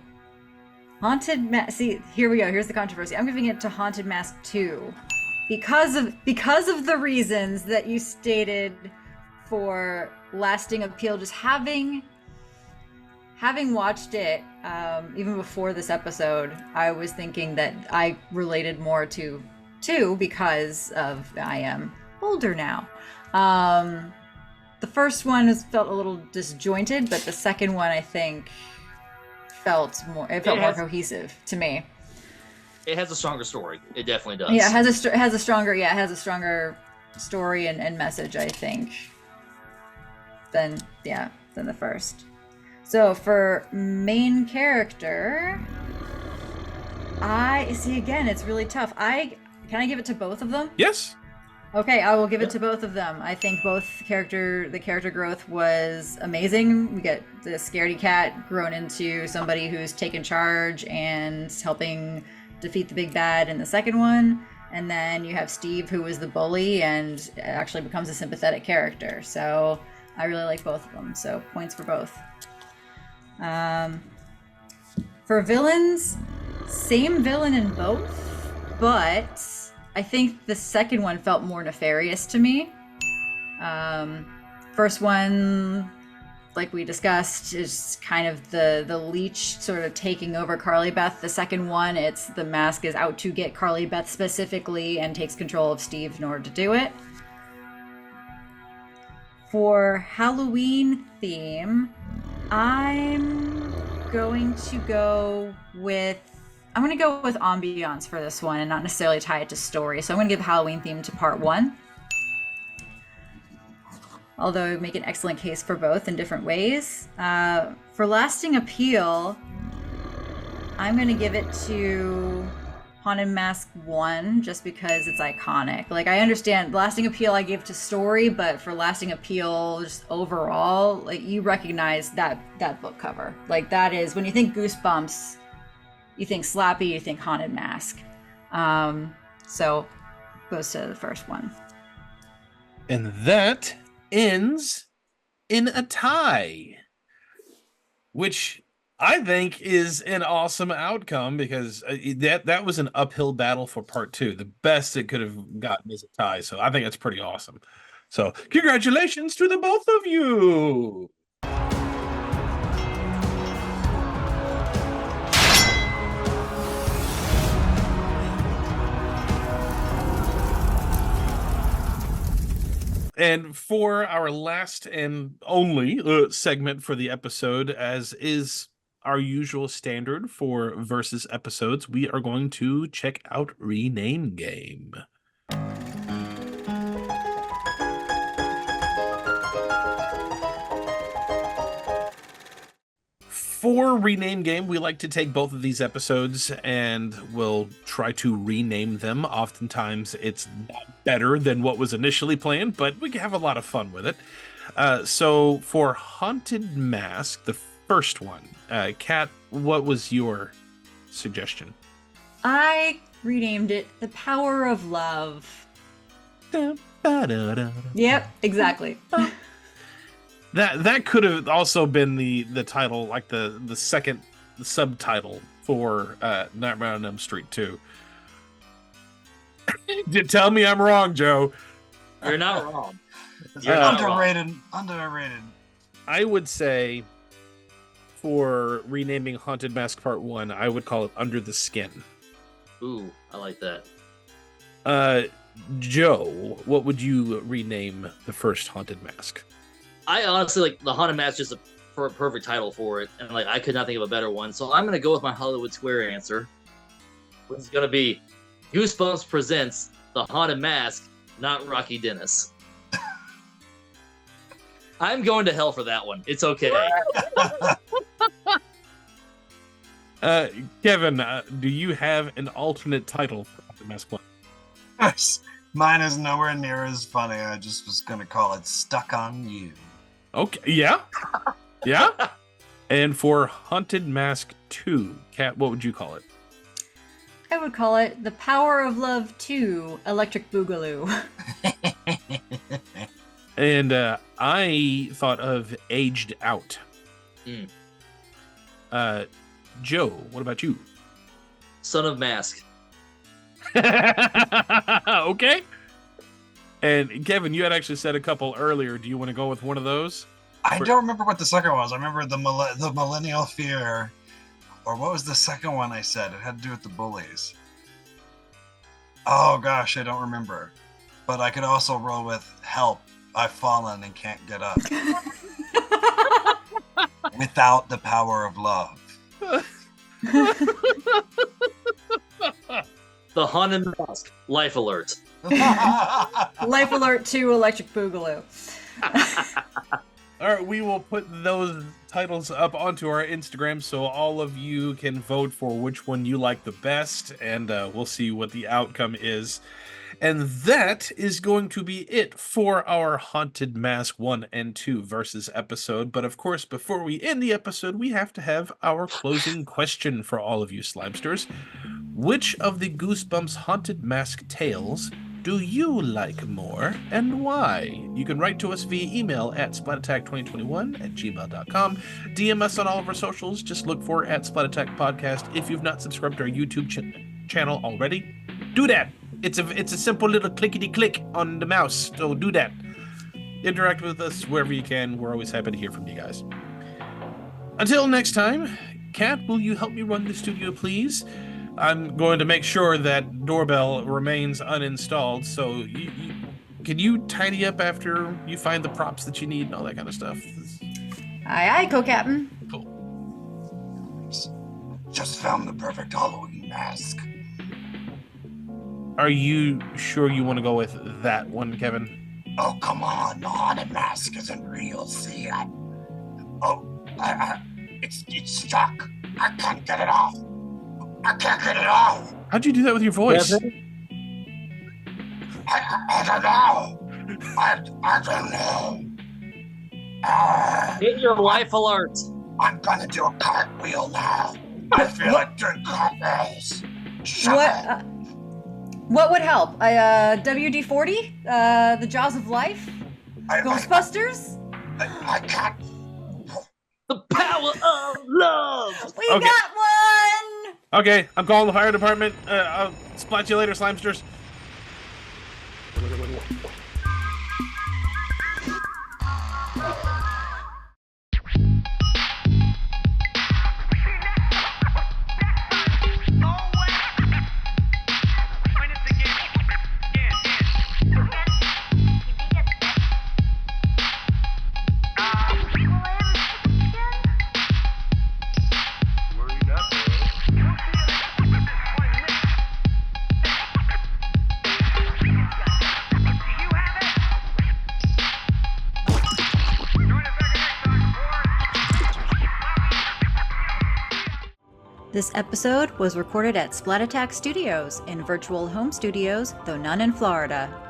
Haunted Mask. See, here we go. Here's the controversy. I'm giving it to Haunted Mask 2 because of the reasons that you stated for lasting appeal. Just having watched it even before this episode, I was thinking that I related more to 2 because of I am older now. The first one felt a little disjointed, but the second one I think felt more cohesive to me. It has a stronger story. It definitely does. Yeah, it has a stronger story and message, I think, than the first. So for main character, again, it's really tough. Can I give it to both of them? Yes. Okay, I will give it to both of them. I think the character growth was amazing. We get the scaredy cat grown into somebody who's taken charge and helping defeat the big bad in the second one. And then you have Steve, who was the bully and actually becomes a sympathetic character. So I really like both of them. So points for both. For villains, same villain in both, but I think the second one felt more nefarious to me. First one, like we discussed, is kind of the leech sort of taking over Carly Beth. The second one, it's the mask is out to get Carly Beth specifically and takes control of Steve in order to do it. For Halloween theme, I'm going to go with ambiance for this one and not necessarily tie it to story. So I'm going to give Halloween theme to part 1. Although I make an excellent case for both in different ways. For lasting appeal, I'm going to give it to Haunted Mask 1 just because it's iconic. Like, I understand lasting appeal I give to story, but for lasting appeal just overall, like, you recognize that book cover. Like, that is, when you think Goosebumps, you think Slappy, you think Haunted Mask. So goes to the first one. And that ends in a tie, which I think is an awesome outcome because that was an uphill battle for part 2. The best it could have gotten is a tie. So I think that's pretty awesome. So congratulations to the both of you. And for our last and only segment for the episode, as is our usual standard for versus episodes, we are going to check out Rename Game. For Rename Game, we like to take both of these episodes and we'll try to rename them. Oftentimes, it's not better than what was initially planned, but we can have a lot of fun with it. So for Haunted Mask, the first one, Kat, what was your suggestion? I renamed it The Power of Love. Yep, exactly. That could have also been the title, like the second subtitle for Nightmare on Elm Street 2. Tell me I'm wrong, Joe. You're not wrong. Underrated. I would say for renaming Haunted Mask Part 1, I would call it Under the Skin. Ooh, I like that. Joe, what would you rename the first Haunted Mask? I honestly like the Haunted Mask, just a perfect title for it, and like I could not think of a better one. So I'm gonna go with my Hollywood Square answer, which is gonna be Goosebumps presents The Haunted Mask, not Rocky Dennis. I'm going to hell for that one. It's okay. Kevin, do you have an alternate title for Haunted Mask 1? Yes. Mine is nowhere near as funny. I just was going to call it Stuck on You. Okay, yeah. Yeah. And for Haunted Mask 2, Kat, what would you call it? I would call it The Power of Love 2, Electric Boogaloo. And I thought of Aged Out. Joe, what about you? Son of Mask. Okay. And Kevin, you had actually said a couple earlier. Do you want to go with one of those? I don't remember what the second was. I remember the Millennial Fear. Or what was the second one I said? It had to do with the bullies. Oh gosh, I don't remember. But I could also roll with Help. I've fallen and can't get up. Without the power of love. The Haunted Mask. Life Alert. Life Alert 2, Electric Boogaloo. All right, we will put those titles up onto our Instagram so all of you can vote for which one you like the best, and we'll see what the outcome is. And that is going to be it for our Haunted Mask 1 and 2 versus episode. But of course, before we end the episode, we have to have our closing question for all of you Slimesters. Which of the Goosebumps Haunted Mask tales do you like more, and why? You can write to us via email at splatattack2021@gmail.com. DM us on all of our socials. Just look for @splatattack podcast. If you've not subscribed to our YouTube channel already, do that. It's a simple little clickety-click on the mouse, so do that. Interact with us wherever you can. We're always happy to hear from you guys. Until next time, Kat, will you help me run the studio, please? I'm going to make sure that doorbell remains uninstalled, so can you tidy up after you find the props that you need and all that kind of stuff? Aye, aye, co-captain. Cool. Just found the perfect Halloween mask. Are you sure you want to go with that one, Kevin? Oh, come on. The haunted mask isn't real, see? It's stuck. I can't get it off. I can't get it off. How'd you do that with your voice? I don't know. I don't know. Hit your Life Alert. I'm gonna do a cartwheel now. I feel like doing cartwheels. What would help? WD-40? The Jaws of Life? Ghostbusters? I can't. The power of love. We got one. Okay, I'm calling the fire department. I'll splat you later, Slimesters. This episode was recorded at Splat Studios in virtual home studios, though none in Florida.